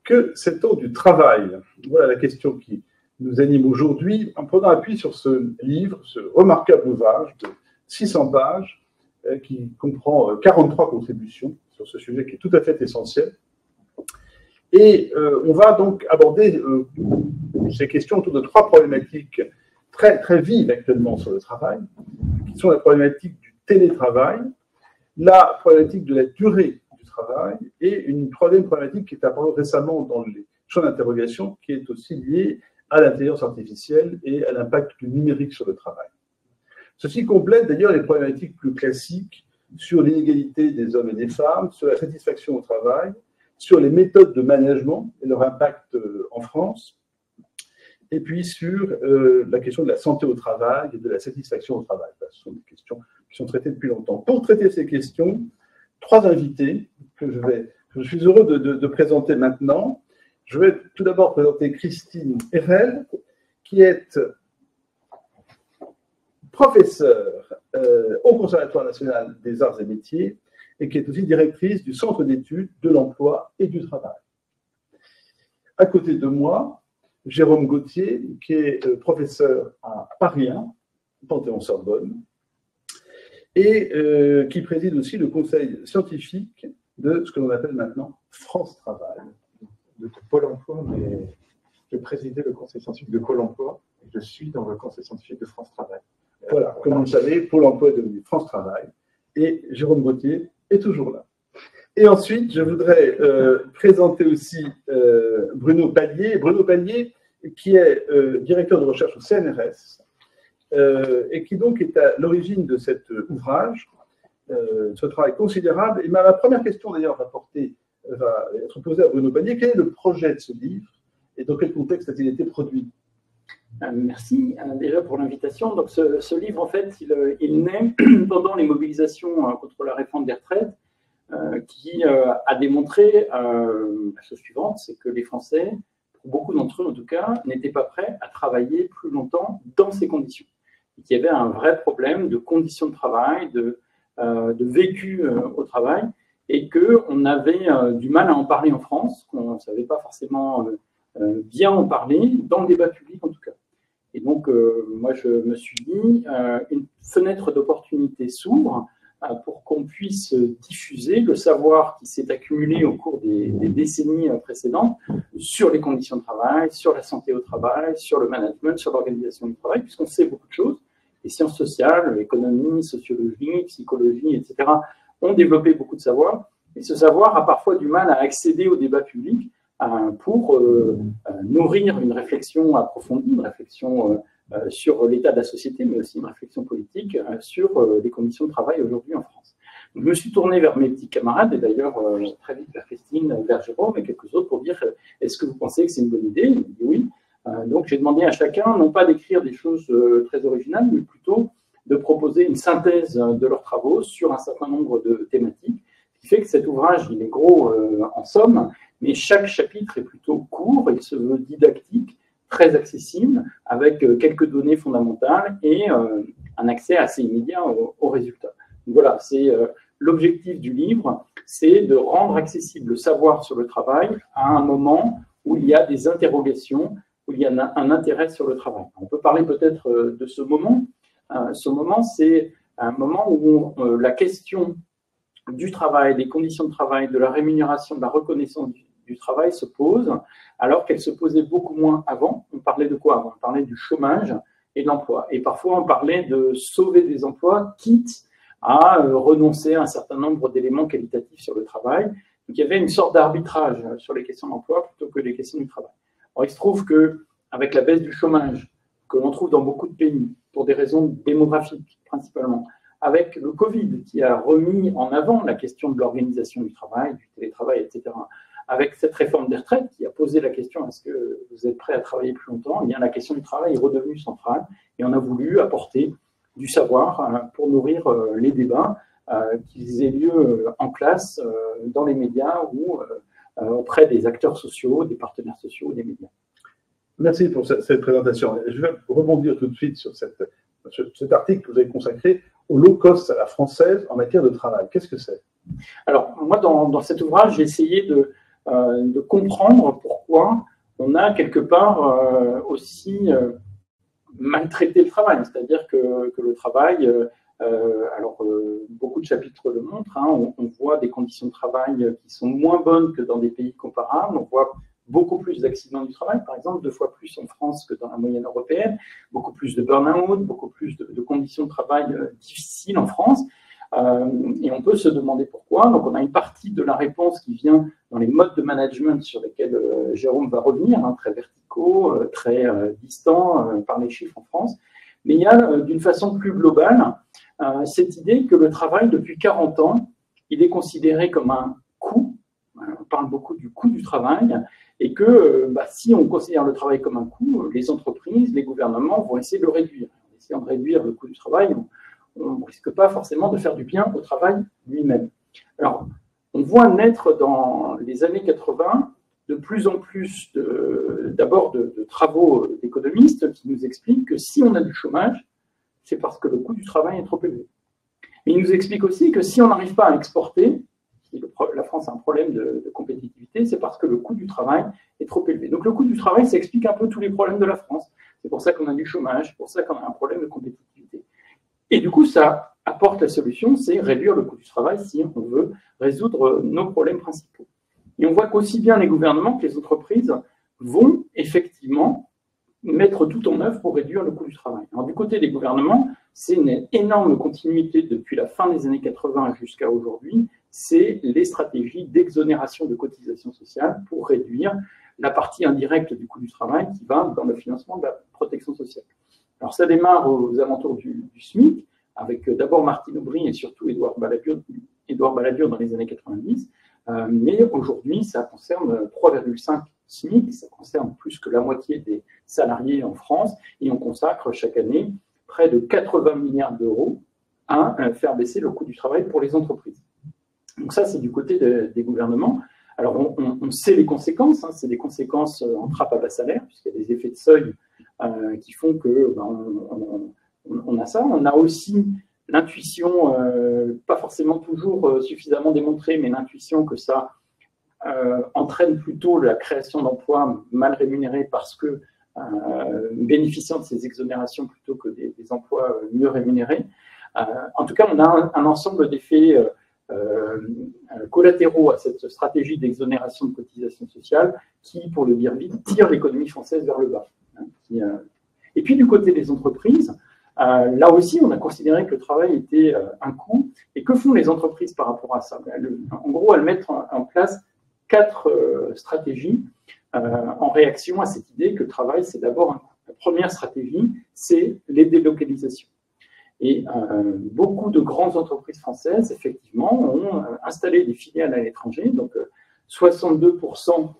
Que sait-on du travail? Voilà la question qui nous anime aujourd'hui, en prenant appui sur ce livre, ce remarquable ouvrage de 600 pages, qui comprend 43 contributions sur ce sujet qui est tout à fait essentiel. Et on va donc aborder ces questions autour de 3 problématiques très, très vives actuellement sur le travail, qui sont la problématique du télétravail, la problématique de la durée du travail et une 3e problématique qui est apparue récemment dans les champs d'interrogation, qui est aussi liée à l'intelligence artificielle et à l'impact du numérique sur le travail. Ceci complète d'ailleurs les problématiques plus classiques sur l'inégalité des hommes et des femmes, sur la satisfaction au travail, sur les méthodes de management et leur impact en France, et puis sur la question de la santé au travail et de la satisfaction au travail. Ce sont des questions qui sont traitées depuis longtemps. Pour traiter ces questions, 3 invités que je suis heureux de présenter maintenant. Je vais tout d'abord présenter Christine Herrel, qui est professeure au Conservatoire national des arts et métiers et qui est aussi directrice du Centre d'études de l'emploi et du travail. À côté de moi, Jérôme Gauthier, qui est professeur à Paris 1, Panthéon-Sorbonne, et qui préside aussi le conseil scientifique de ce que l'on appelle maintenant France Travail. De Pôle emploi, mais je présidais le conseil scientifique de Pôle emploi et je suis dans le conseil scientifique de France Travail. Voilà, comme vous le savez, Pôle emploi est devenu France Travail et Jérôme Gauthier est toujours là. Et ensuite, je voudrais présenter aussi Bruno Palier. Bruno Palier, qui est directeur de recherche au CNRS et qui donc est à l'origine de cet ouvrage, ce travail considérable. Et ma première question d'ailleurs va être posée à Bruno Palier. Quel est le projet de ce livre et dans quel contexte a-t-il été produit? Merci déjà pour l'invitation. Donc ce livre, en fait, il naît pendant les mobilisations contre la réforme des retraites qui a démontré la chose suivante, c'est que les Français, pour beaucoup d'entre eux en tout cas, n'étaient pas prêts à travailler plus longtemps dans ces conditions. Et qu'il y avait un vrai problème de conditions de travail, de vécu au travail, et qu'on avait du mal à en parler en France, qu'on ne savait pas forcément bien en parler, dans le débat public en tout cas. Et donc, moi, je me suis dit, une fenêtre d'opportunité s'ouvre pour qu'on puisse diffuser le savoir qui s'est accumulé au cours des décennies précédentes sur les conditions de travail, sur la santé au travail, sur le management, sur l'organisation du travail, puisqu'on sait beaucoup de choses. Les sciences sociales, l'économie, sociologie, psychologie, etc., ont développé beaucoup de savoir. Et ce savoir a parfois du mal à accéder au débat public pour nourrir une réflexion approfondie, une réflexion sur l'état de la société, mais aussi une réflexion politique sur les conditions de travail aujourd'hui en France. Donc, je me suis tourné vers mes petits camarades, et d'ailleurs très vite vers Christine, vers Jérôme et quelques autres pour dire « Est-ce que vous pensez que c'est une bonne idée ?» Ils m'ont dit oui. Donc j'ai demandé à chacun, non pas d'écrire des choses très originales, mais plutôt de proposer une synthèse de leurs travaux sur un certain nombre de thématiques, ce qui fait que cet ouvrage, il est gros en somme, mais chaque chapitre est plutôt court, il se veut didactique, très accessible, avec quelques données fondamentales et un accès assez immédiat aux résultats. Donc voilà, c'est l'objectif du livre, c'est de rendre accessible le savoir sur le travail à un moment où il y a des interrogations, où il y a un intérêt sur le travail. On peut parler peut-être de ce moment. Ce moment, c'est un moment où la question du travail, des conditions de travail, de la rémunération, de la reconnaissance du travail se pose, alors qu'elle se posait beaucoup moins avant. On parlait de quoi avant? On parlait du chômage et de l'emploi. Et parfois, on parlait de sauver des emplois, quitte à renoncer à un certain nombre d'éléments qualitatifs sur le travail. Donc, il y avait une sorte d'arbitrage sur les questions d'emploi plutôt que les questions du travail. Alors, il se trouve qu'avec la baisse du chômage, que l'on trouve dans beaucoup de pays, pour des raisons démographiques principalement, avec le Covid qui a remis en avant la question de l'organisation du travail, du télétravail, etc., avec cette réforme des retraites qui a posé la question « est-ce que vous êtes prêt à travailler plus longtemps ?» Eh bien, la question du travail est redevenue centrale et on a voulu apporter du savoir pour nourrir les débats, qu'ils aient lieu en classe, dans les médias ou auprès des acteurs sociaux, des partenaires sociaux, des médias. Merci pour cette présentation. Je vais rebondir tout de suite sur cet article que vous avez consacré au low cost à la française en matière de travail. Qu'est-ce que c'est? Alors, moi, dans cet ouvrage, j'ai essayé de comprendre pourquoi on a quelque part aussi maltraité le travail. C'est-à-dire que le travail, beaucoup de chapitres le montrent, hein, on voit des conditions de travail qui sont moins bonnes que dans des pays comparables, on voit beaucoup plus d'accidents du travail, par exemple, 2 fois plus en France que dans la moyenne européenne, beaucoup plus de burn-out, beaucoup plus de conditions de travail difficiles en France. Et on peut se demander pourquoi. Donc, on a une partie de la réponse qui vient dans les modes de management sur lesquels Jérôme va revenir, hein, très verticaux, très distants par les chiffres en France. Mais il y a, d'une façon plus globale, cette idée que le travail, depuis 40 ans, il est considéré comme un coût. On parle beaucoup du coût du travail, et que si on considère le travail comme un coût, les entreprises, les gouvernements vont essayer de le réduire. En essayant de réduire le coût du travail, on ne risque pas forcément de faire du bien au travail lui-même. Alors, on voit naître dans les années 80 de plus en plus d'abord de travaux d'économistes qui nous expliquent que si on a du chômage, c'est parce que le coût du travail est trop élevé. Mais ils nous expliquent aussi que si on n'arrive pas à exporter, la France a un problème de compétitivité, c'est parce que le coût du travail est trop élevé. Donc le coût du travail, ça explique un peu tous les problèmes de la France. C'est pour ça qu'on a du chômage, c'est pour ça qu'on a un problème de compétitivité. Et du coup, ça apporte la solution, c'est réduire le coût du travail si on veut résoudre nos problèmes principaux. Et on voit qu'aussi bien les gouvernements que les entreprises vont effectivement mettre tout en œuvre pour réduire le coût du travail. Alors du côté des gouvernements, c'est une énorme continuité depuis la fin des années 80 jusqu'à aujourd'hui, c'est les stratégies d'exonération de cotisations sociales pour réduire la partie indirecte du coût du travail qui va dans le financement de la protection sociale. Alors ça démarre aux alentours du SMIC, avec d'abord Martine Aubry et surtout Édouard Balladur dans les années 90, mais aujourd'hui ça concerne 3,5 SMIC, ça concerne plus que la moitié des salariés en France, et on consacre chaque année près de 80 milliards d'euros à faire baisser le coût du travail pour les entreprises. Donc ça, c'est du côté des gouvernements. Alors, on sait les conséquences, hein, c'est des conséquences en trappe à bas salaire, puisqu'il y a des effets de seuil qui font que on a ça. On a aussi l'intuition, pas forcément toujours suffisamment démontrée, mais l'intuition que ça entraîne plutôt la création d'emplois mal rémunérés parce que bénéficiant de ces exonérations plutôt que des emplois mieux rémunérés. En tout cas, on a un ensemble d'effets collatéraux à cette stratégie d'exonération de cotisations sociales qui, pour le dire vite, tire l'économie française vers le bas. Et puis du côté des entreprises, là aussi, on a considéré que le travail était un coût. Et que font les entreprises par rapport à ça? En gros, elles mettent en place 4 stratégies en réaction à cette idée que le travail, c'est d'abord un coût. La première stratégie, c'est les délocalisations. Et beaucoup de grandes entreprises françaises, effectivement, ont installé des filiales à l'étranger. Donc, 62%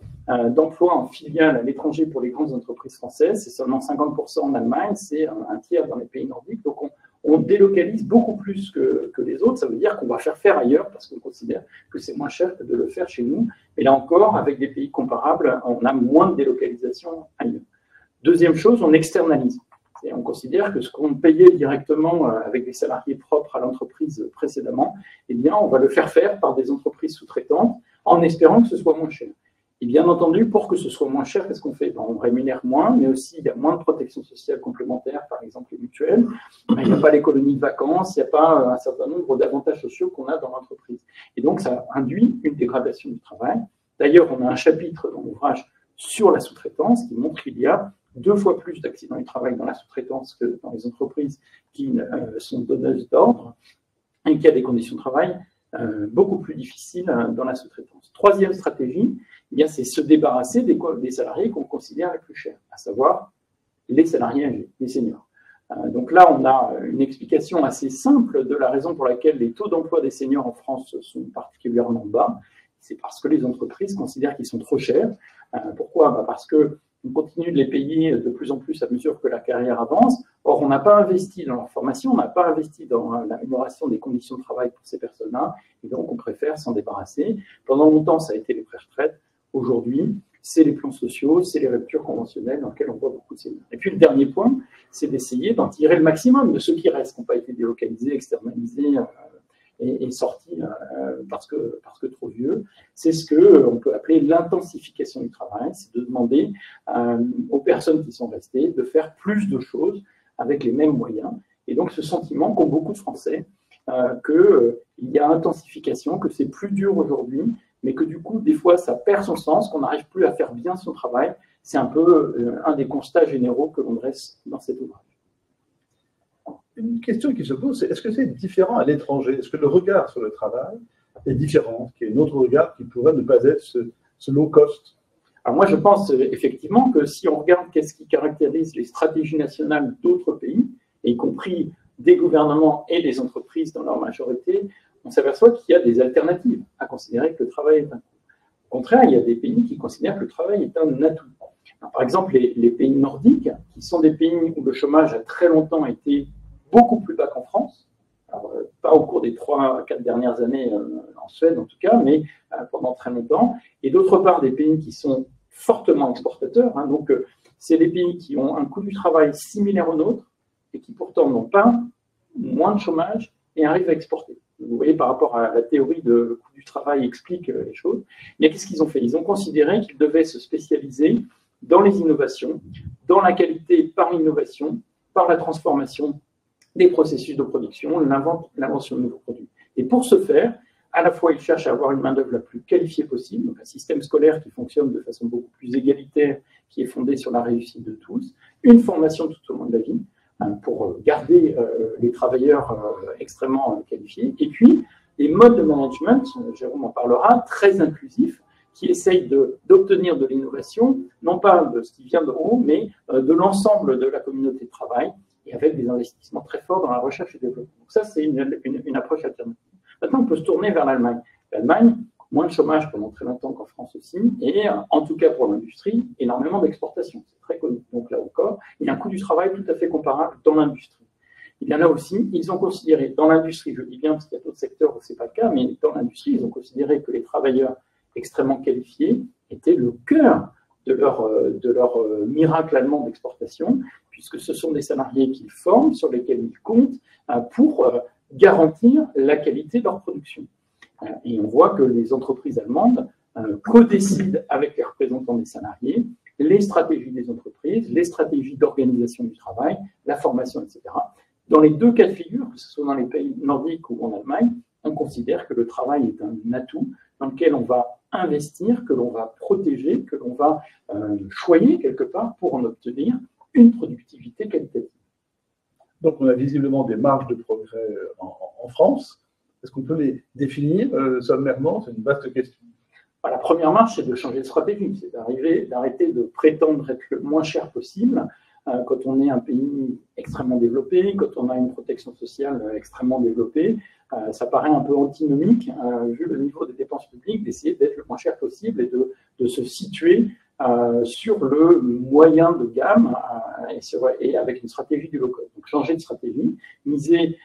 d'emplois en filiales à l'étranger pour les grandes entreprises françaises. C'est seulement 50% en Allemagne, c'est un tiers dans les pays nordiques. Donc, on délocalise beaucoup plus que les autres. Ça veut dire qu'on va faire ailleurs parce qu'on considère que c'est moins cher que de le faire chez nous. Et là encore, avec des pays comparables, on a moins de délocalisation ailleurs. Deuxième chose, on externalise. Et on considère que ce qu'on payait directement avec des salariés propres à l'entreprise précédemment, eh bien, on va le faire par des entreprises sous-traitantes en espérant que ce soit moins cher. Et bien entendu, pour que ce soit moins cher, qu'est-ce qu'on fait? On rémunère moins, mais aussi il y a moins de protection sociale complémentaire, par exemple les mutuelles. Il n'y a pas les colonies de vacances, il n'y a pas un certain nombre d'avantages sociaux qu'on a dans l'entreprise. Et donc, ça induit une dégradation du travail. D'ailleurs, on a un chapitre dans l'ouvrage sur la sous-traitance qui montre qu'il y a 2 fois plus d'accidents du travail dans la sous-traitance que dans les entreprises qui sont donneuses d'ordre et qu'il y a des conditions de travail beaucoup plus difficiles dans la sous-traitance. Troisième stratégie, eh c'est se débarrasser des salariés qu'on considère les plus chers, à savoir les salariés âgés, les seniors. Donc là, on a une explication assez simple de la raison pour laquelle les taux d'emploi des seniors en France sont particulièrement bas. C'est parce que les entreprises considèrent qu'ils sont trop chers. Pourquoi? Parce qu'on continue de les payer de plus en plus à mesure que la carrière avance. Or, on n'a pas investi dans leur formation, on n'a pas investi dans l'amélioration des conditions de travail pour ces personnes-là, et donc on préfère s'en débarrasser. Pendant longtemps, ça a été les pré-retraites. Aujourd'hui, c'est les plans sociaux, c'est les ruptures conventionnelles dans lesquelles on voit beaucoup de seniors. Et puis le dernier point, c'est d'essayer d'en tirer le maximum de ceux qui restent, qui n'ont pas été délocalisés, externalisés, est sorti parce que trop vieux. C'est ce qu'on peut appeler l'intensification du travail, c'est de demander aux personnes qui sont restées de faire plus de choses avec les mêmes moyens. Et donc ce sentiment qu'ont beaucoup de Français, qu'il y a intensification, que c'est plus dur aujourd'hui, mais que du coup, des fois, ça perd son sens, qu'on n'arrive plus à faire bien son travail. C'est un peu un des constats généraux que l'on dresse dans cet ouvrage. Une question qui se pose, c'est est-ce que c'est différent à l'étranger? Est-ce que le regard sur le travail est différent? Qu'il y a un autre regard qui pourrait ne pas être ce low cost? Alors moi, je pense effectivement que si on regarde qu'est-ce qui caractérise les stratégies nationales d'autres pays, y compris des gouvernements et des entreprises dans leur majorité, on s'aperçoit qu'il y a des alternatives à considérer que le travail est un coût. Au contraire, il y a des pays qui considèrent que le travail est un atout. Alors, par exemple, les pays nordiques, qui sont des pays où le chômage a très longtemps été beaucoup plus bas qu'en France, alors, pas au cours des 3-4 dernières années en Suède en tout cas, mais pendant très longtemps, et d'autre part des pays qui sont fortement exportateurs, hein, donc c'est des pays qui ont un coût du travail similaire au nôtre et qui pourtant n'ont pas moins de chômage et arrivent à exporter. Vous voyez, par rapport à la théorie de le coût du travail explique les choses, mais qu'est-ce qu'ils ont fait? Ils ont considéré qu'ils devaient se spécialiser dans les innovations, dans la qualité par l'innovation, par la transformation des processus de production, l'invention de nouveaux produits. Et pour ce faire, à la fois, ils cherchent à avoir une main-d'œuvre la plus qualifiée possible, donc un système scolaire qui fonctionne de façon beaucoup plus égalitaire, qui est fondé sur la réussite de tous, une formation tout au long de la vie, pour garder les travailleurs extrêmement qualifiés, et puis des modes de management, Jérôme en parlera, très inclusifs, qui essayent d'obtenir de l'innovation, non pas de ce qui vient de haut, mais de l'ensemble de la communauté de travail, et avec des investissements très forts dans la recherche et développement. Donc ça, c'est une approche alternative. Maintenant, on peut se tourner vers l'Allemagne. L'Allemagne, moins de chômage pendant très longtemps qu'en France aussi, et en tout cas pour l'industrie, énormément d'exportation. C'est très connu. Donc là encore, il y a un coût du travail tout à fait comparable dans l'industrie. Il y en a aussi, ils ont considéré, dans l'industrie, je dis bien parce qu'il y a d'autres secteurs où ce n'est pas le cas, mais dans l'industrie, ils ont considéré que les travailleurs extrêmement qualifiés étaient le cœur de leur miracle allemand d'exportation, puisque ce sont des salariés qu'ils forment, sur lesquels ils comptent, pour garantir la qualité de leur production. Et on voit que les entreprises allemandes co-décident avec les représentants des salariés les stratégies des entreprises, les stratégies d'organisation du travail, la formation, etc. Dans les deux cas de figure, que ce soit dans les pays nordiques ou en Allemagne, on considère que le travail est un atout dans lequel on va investir, que l'on va protéger, que l'on va choyer quelque part pour en obtenir une productivité qualitative. Donc on a visiblement des marges de progrès en France. Est-ce qu'on peut les définir sommairement? C'est une vaste question. La première marche, c'est de changer de stratégie, c'est d'arrêter de prétendre être le moins cher possible quand on est un pays extrêmement développé, quand on a une protection sociale extrêmement développée. Ça paraît un peu antinomique, vu le niveau des dépenses publiques, d'essayer d'être le moins cher possible et de se situer sur le moyen de gamme et avec une stratégie du low cost. Donc changer de stratégie, miser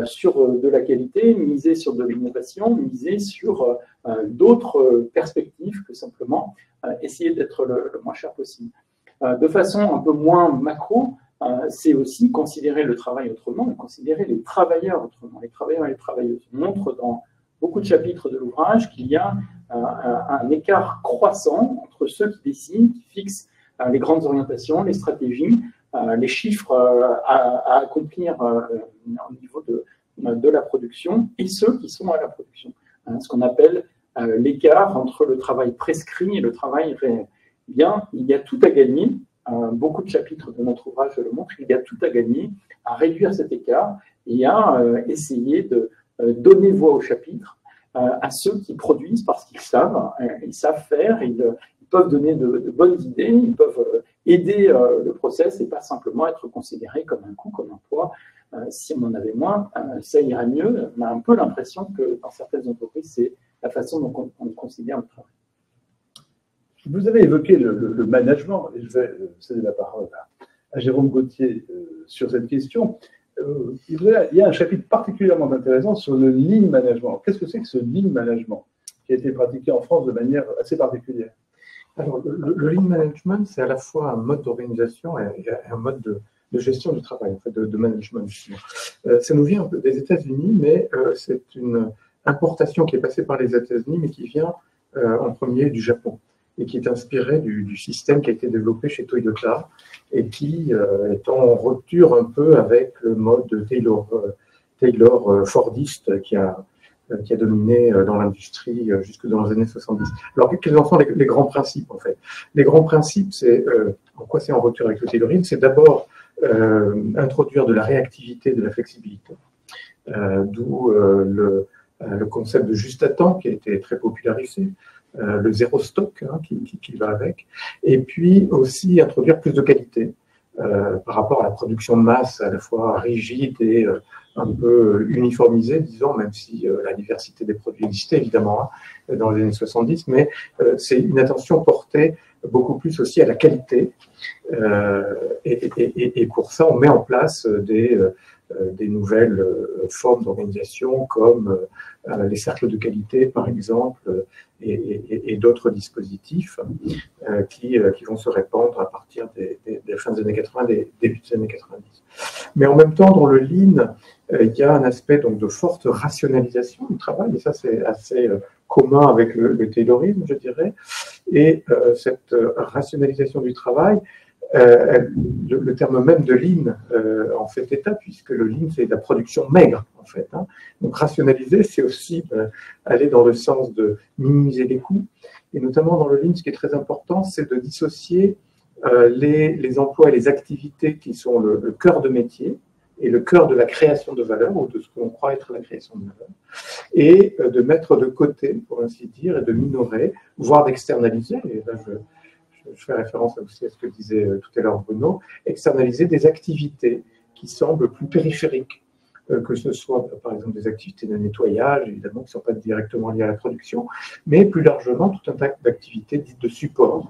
sur de la qualité, miser sur de l'innovation, miser sur d'autres perspectives que simplement essayer d'être le moins cher possible. De façon un peu moins macro, c'est aussi considérer le travail autrement et considérer les travailleurs autrement. Les travailleurs et les travailleuses. On montre dans beaucoup de chapitres de l'ouvrage qu'il y a un écart croissant entre ceux qui décident, qui fixent les grandes orientations, les stratégies, les chiffres à accomplir au niveau de la production et ceux qui sont à la production. Ce qu'on appelle l'écart entre le travail prescrit et le travail réel. Eh bien, il y a tout à gagner. Beaucoup de chapitres de notre ouvrage le montrent. Il y a tout à gagner à réduire cet écart et à essayer de donner voix au chapitre à ceux qui produisent parce qu'ils savent faire, ils peuvent donner de bonnes idées, ils peuvent aider le process et pas simplement être considérés comme un coût, comme un poids. Si on en avait moins, ça irait mieux. On a un peu l'impression que dans certaines entreprises, c'est la façon dont on considère le travail. Vous avez évoqué le management, et je vais céder la parole à Jérôme Gauthier sur cette question. Il y a un chapitre particulièrement intéressant sur le lean management. Qu'est-ce que c'est que ce lean management qui a été pratiqué en France de manière assez particulière? Alors, le lean management, c'est à la fois un mode d'organisation et un mode gestion du travail, en fait, de management. Ça nous vient un peu des États-Unis, mais c'est une importation qui est passée par les États-Unis, mais qui vient en premier du Japon et qui est inspirée du système qui a été développé chez Toyota et qui est en rupture un peu avec le mode Taylor Fordiste qui a dominé dans l'industrie jusque dans les années 70. Alors, quels en sont les grands principes, en fait? Les grands principes, c'est en quoi c'est en rupture avec le Taylorisme? C'est d'abord introduire de la réactivité, de la flexibilité, d'où le concept de juste à temps qui a été très popularisé, le zéro stock qui va avec, et puis aussi introduire plus de qualité par rapport à la production de masse à la fois rigide et un peu uniformisée, disons, même si la diversité des produits existait évidemment dans les années 70, mais c'est une attention portée beaucoup plus aussi à la qualité, et pour ça on met en place des nouvelles formes d'organisation comme les cercles de qualité par exemple et d'autres dispositifs qui vont se répandre à partir des fins des années 80, des débuts des années 90. Mais en même temps, dans le Lean, il y a un aspect donc de forte rationalisation du travail, et ça c'est assez commun avec le Taylorisme, je dirais, et cette rationalisation du travail, le terme même de Lean en fait état, puisque le Lean, c'est de la production maigre, en fait. Donc, rationaliser, c'est aussi aller dans le sens de minimiser les coûts. Et notamment dans le Lean, ce qui est très important, c'est de dissocier les emplois et les activités qui sont le cœur de métier et le cœur de la création de valeur, ou de ce que l'on croit être la création de valeur, et de mettre de côté, pour ainsi dire, et de minorer, voire d'externaliser, et là je fais référence aussi à ce que disait tout à l'heure Bruno, externaliser des activités qui semblent plus périphériques, que ce soit par exemple des activités de nettoyage, évidemment qui ne sont pas directement liées à la production, mais plus largement tout un tas d'activités dites de support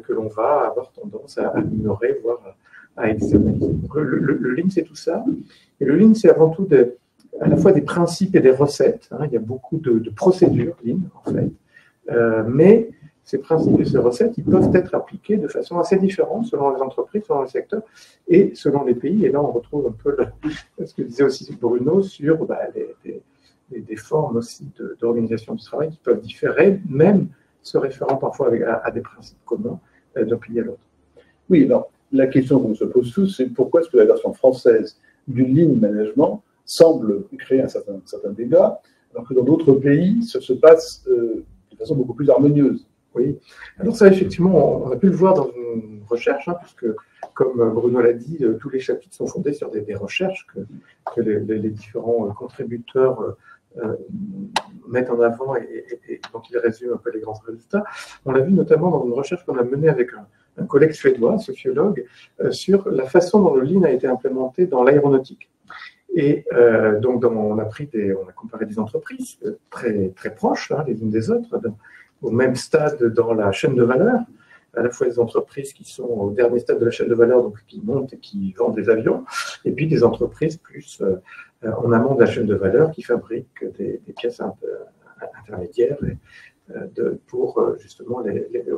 que l'on va avoir tendance à minorer, voire à externaliser. Donc, le Lean, c'est tout ça. Et le Lean, c'est avant tout à la fois des principes et des recettes. Il y a beaucoup de procédures Lean, en fait. Mais ces principes et ces recettes, ils peuvent être appliqués de façon assez différente selon les entreprises, selon les secteurs et selon les pays. Et là, on retrouve un peu ce que disait aussi Bruno sur des formes aussi d'organisation du travail qui peuvent différer, même se référant parfois à des principes communs d'un pays à l'autre. Oui, alors la question qu'on se pose tous, c'est pourquoi est-ce que la version française du Lean Management semble créer un certain dégât, alors que dans d'autres pays, ça se passe de façon beaucoup plus harmonieuse. Oui, alors ça, effectivement, on a pu le voir dans une recherche, puisque, comme Bruno l'a dit, tous les chapitres sont fondés sur des recherches que les différents contributeurs mettent en avant et dont ils résument un peu les grands résultats. On l'a vu notamment dans une recherche qu'on a menée avec un collègue suédois, un sociologue, sur la façon dont le Lean a été implémenté dans l'aéronautique. Et donc, on a comparé des entreprises très, très proches, les unes des autres, au même stade dans la chaîne de valeur, à la fois des entreprises qui sont au dernier stade de la chaîne de valeur, donc qui montent et qui vendent des avions, et puis des entreprises plus en amont de la chaîne de valeur qui fabriquent des pièces intermédiaires pour justement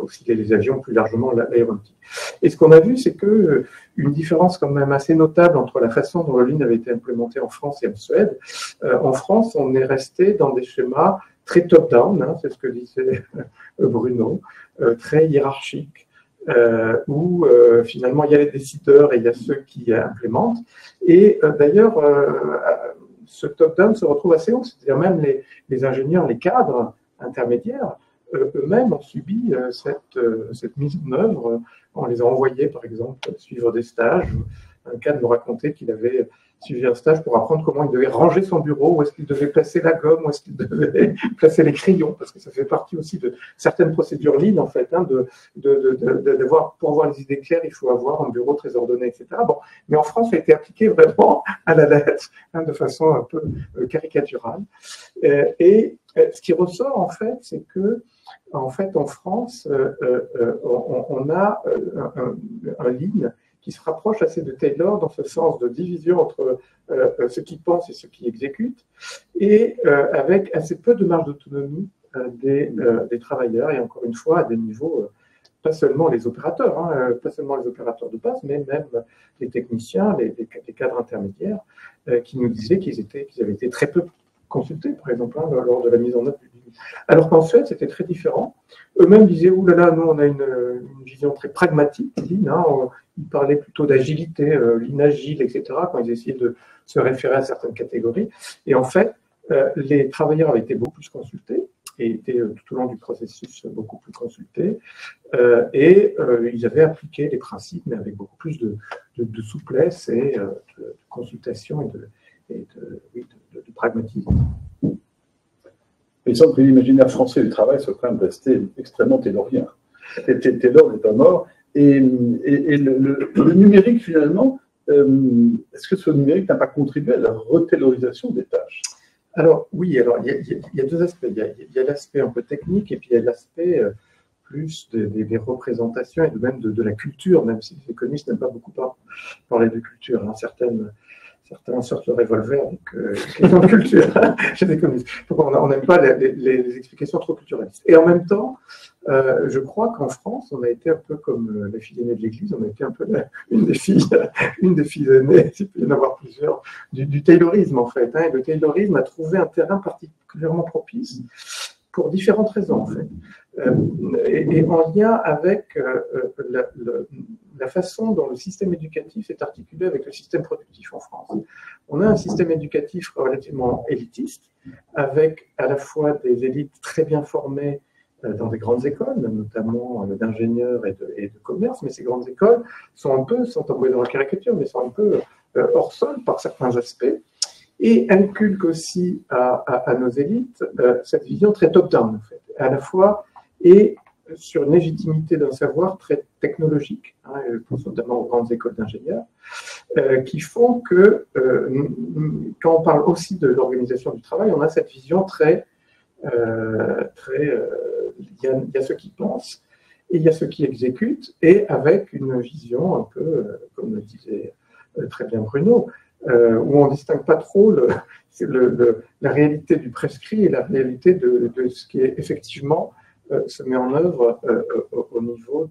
aussi les avions, plus largement l'aéronautique. Et ce qu'on a vu, c'est qu'une différence quand même assez notable entre la façon dont le Lean avait été implémenté en France et en Suède. En France, on est resté dans des schémas très top-down, c'est ce que disait Bruno, très hiérarchique, où finalement il y a les décideurs et il y a ceux qui implémentent. Et d'ailleurs, ce top-down se retrouve assez haut, c'est-à-dire même les ingénieurs, les cadres intermédiaires, eux-mêmes ont subi cette mise en œuvre. On les a envoyés, par exemple, suivre des stages. Un cadre me racontait qu'il avait suivi un stage pour apprendre comment il devait ranger son bureau, où est-ce qu'il devait placer la gomme, où est-ce qu'il devait placer les crayons, parce que ça fait partie aussi de certaines procédures Lean, en fait, pour avoir les idées claires, il faut avoir un bureau très ordonné, etc. Bon, mais en France, ça a été appliqué vraiment à la lettre, de façon un peu caricaturale. Et ce qui ressort, en fait, c'est que, en France, on a un Lean qui se rapproche assez de Taylor dans ce sens de division entre ce qui pense et ce qui exécute, et avec assez peu de marge d'autonomie des travailleurs, et encore une fois à des niveaux pas seulement les opérateurs, hein, pas seulement les opérateurs de base, mais même les techniciens, les cadres intermédiaires, qui nous disaient qu'ils avaient été très peu consultés, par exemple, hein, lors de la mise en œuvre du livre. Alors qu'en fait, c'était très différent. Eux-mêmes disaient, ouh là là, nous, on a une vision très pragmatique, hein, ils parlaient plutôt d'agilité, l'inagile, etc., quand ils essayaient de se référer à certaines catégories. Et en fait, les travailleurs avaient été beaucoup plus consultés, et étaient tout au long du processus beaucoup plus consultés, et ils avaient appliqué les principes, mais avec beaucoup plus de souplesse et de consultation et de pragmatisme. Il semble que l'imaginaire français du travail soit quand même resté extrêmement taylorien. Taylor n'est pas mort, et le numérique, finalement, est-ce que ce numérique n'a pas contribué à la retaylorisation des tâches? Alors oui, alors il y a deux aspects. Il y a l'aspect un peu technique et puis il y a l'aspect plus des représentations et même de la culture, même si les économistes n'aiment pas beaucoup parler de culture. Hein. Certains sortent le revolver, donc question de culture chez les économistes. Donc on n'aime pas les explications trop culturalistes. Et en même temps, je crois qu'en France, on a été un peu comme la fille aînée de l'Église, on a été un peu une des filles aînées, s'il peut y en avoir plusieurs, du taylorisme en fait. Hein, et le taylorisme a trouvé un terrain particulièrement propice pour différentes raisons en fait. Et en lien avec la façon dont le système éducatif est articulé avec le système productif en France. On a un système éducatif relativement élitiste, avec à la fois des élites très bien formées dans des grandes écoles, notamment d'ingénieurs et de commerce, mais ces grandes écoles sont envoyées dans la caricature, mais sont un peu hors sol par certains aspects, et inculquent aussi à nos élites cette vision très top-down, en fait, à la fois et sur une légitimité d'un savoir très technologique, hein, je pense notamment aux grandes écoles d'ingénieurs, qui font que, quand on parle aussi de l'organisation du travail, on a cette vision il y a ceux qui pensent et il y a ceux qui exécutent, et avec une vision un peu, comme le disait très bien Bruno, où on ne distingue pas trop la réalité du prescrit et la réalité de ce qui est effectivement se met en œuvre au niveau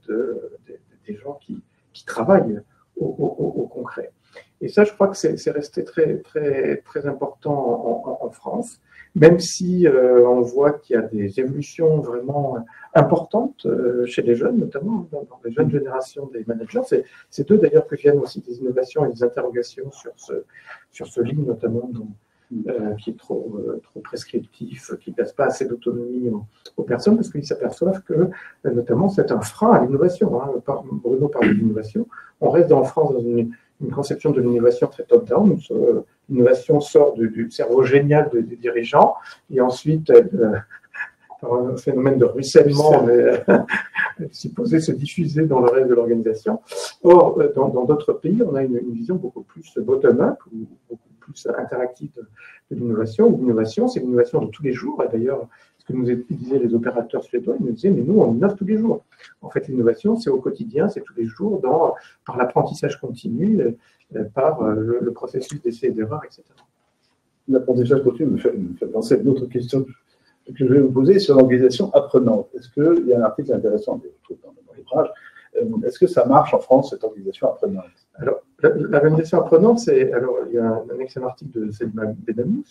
des gens qui travaillent au concret. Et ça, je crois que c'est resté très, très, très important en France, même si on voit qu'il y a des évolutions vraiment importantes chez les jeunes, notamment dans les jeunes générations des managers. C'est eux d'ailleurs que viennent aussi des innovations et des interrogations sur ce livre, notamment qui est trop prescriptif, qui ne laisse pas assez d'autonomie aux personnes, parce qu'ils s'aperçoivent que, notamment, c'est un frein à l'innovation. Hein. Bruno parle d'innovation. On reste en France dans une conception de l'innovation très top-down. L'innovation sort du cerveau génial des dirigeants, et ensuite, par un phénomène de ruissellement, supposé se diffuser dans le reste de l'organisation. Or, dans d'autres pays, on a une vision beaucoup plus bottom-up, ou beaucoup plus interactive de l'innovation. L'innovation, c'est l'innovation de tous les jours. Et d'ailleurs, ce que nous disaient les opérateurs suédois, ils nous disaient, mais nous, on innove tous les jours. En fait, l'innovation, c'est au quotidien, c'est tous les jours, par l'apprentissage continu, par le processus d'essai et d'erreur, etc. L'apprentissage continu me fait penser à une autre question que je vais vous poser sur l'organisation apprenante. Est-ce qu'il y a un article intéressant dans l'ouvrage? Est-ce que ça marche en France, cette organisation apprenante? Alors, l'organisation apprenante, il y a un excellent article de Selma Benamou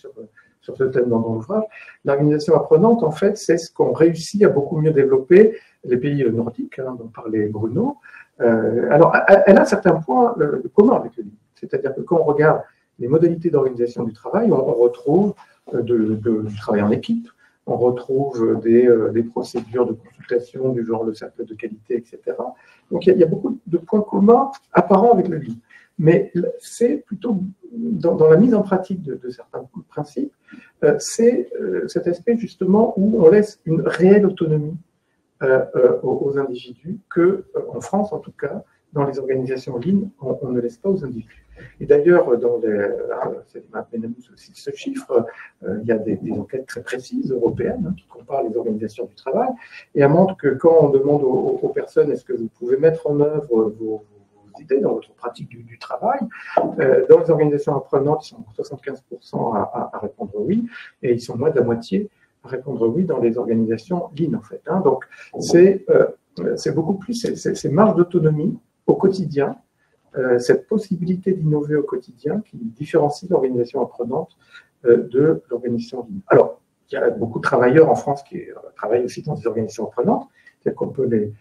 sur ce thème dans l'ouvrage. L'organisation apprenante, en fait, c'est ce qu'ont réussi à beaucoup mieux développer les pays nordiques, hein, dont parlait Bruno. Alors, elle a certains points communs avec le livre. C'est-à-dire que quand on regarde les modalités d'organisation du travail, on retrouve du travail en équipe, on retrouve des procédures de consultation du genre le cercle de qualité, etc. Donc il y a beaucoup de points communs apparents avec le livre. Mais c'est plutôt dans la mise en pratique de certains principes, c'est cet aspect justement où on laisse une réelle autonomie aux individus que, en France en tout cas, dans les organisations en ligne, on ne laisse pas aux individus. Et d'ailleurs, dans ce chiffre, il y a des enquêtes très précises européennes, hein, qui comparent les organisations du travail, et elles montrent que quand on demande aux personnes est-ce que vous pouvez mettre en œuvre vos idées dans votre pratique du travail, dans les organisations apprenantes, ils sont 75% à répondre oui, et ils sont moins de la moitié à répondre oui dans les organisations lean, en fait. Hein. Donc, c'est c'est beaucoup plus ces marges d'autonomie au quotidien, cette possibilité d'innover au quotidien qui différencie l'organisation apprenante de l'organisation en ligne. Alors, il y a beaucoup de travailleurs en France qui travaillent aussi dans des organisations apprenantes, telles qu'on peut les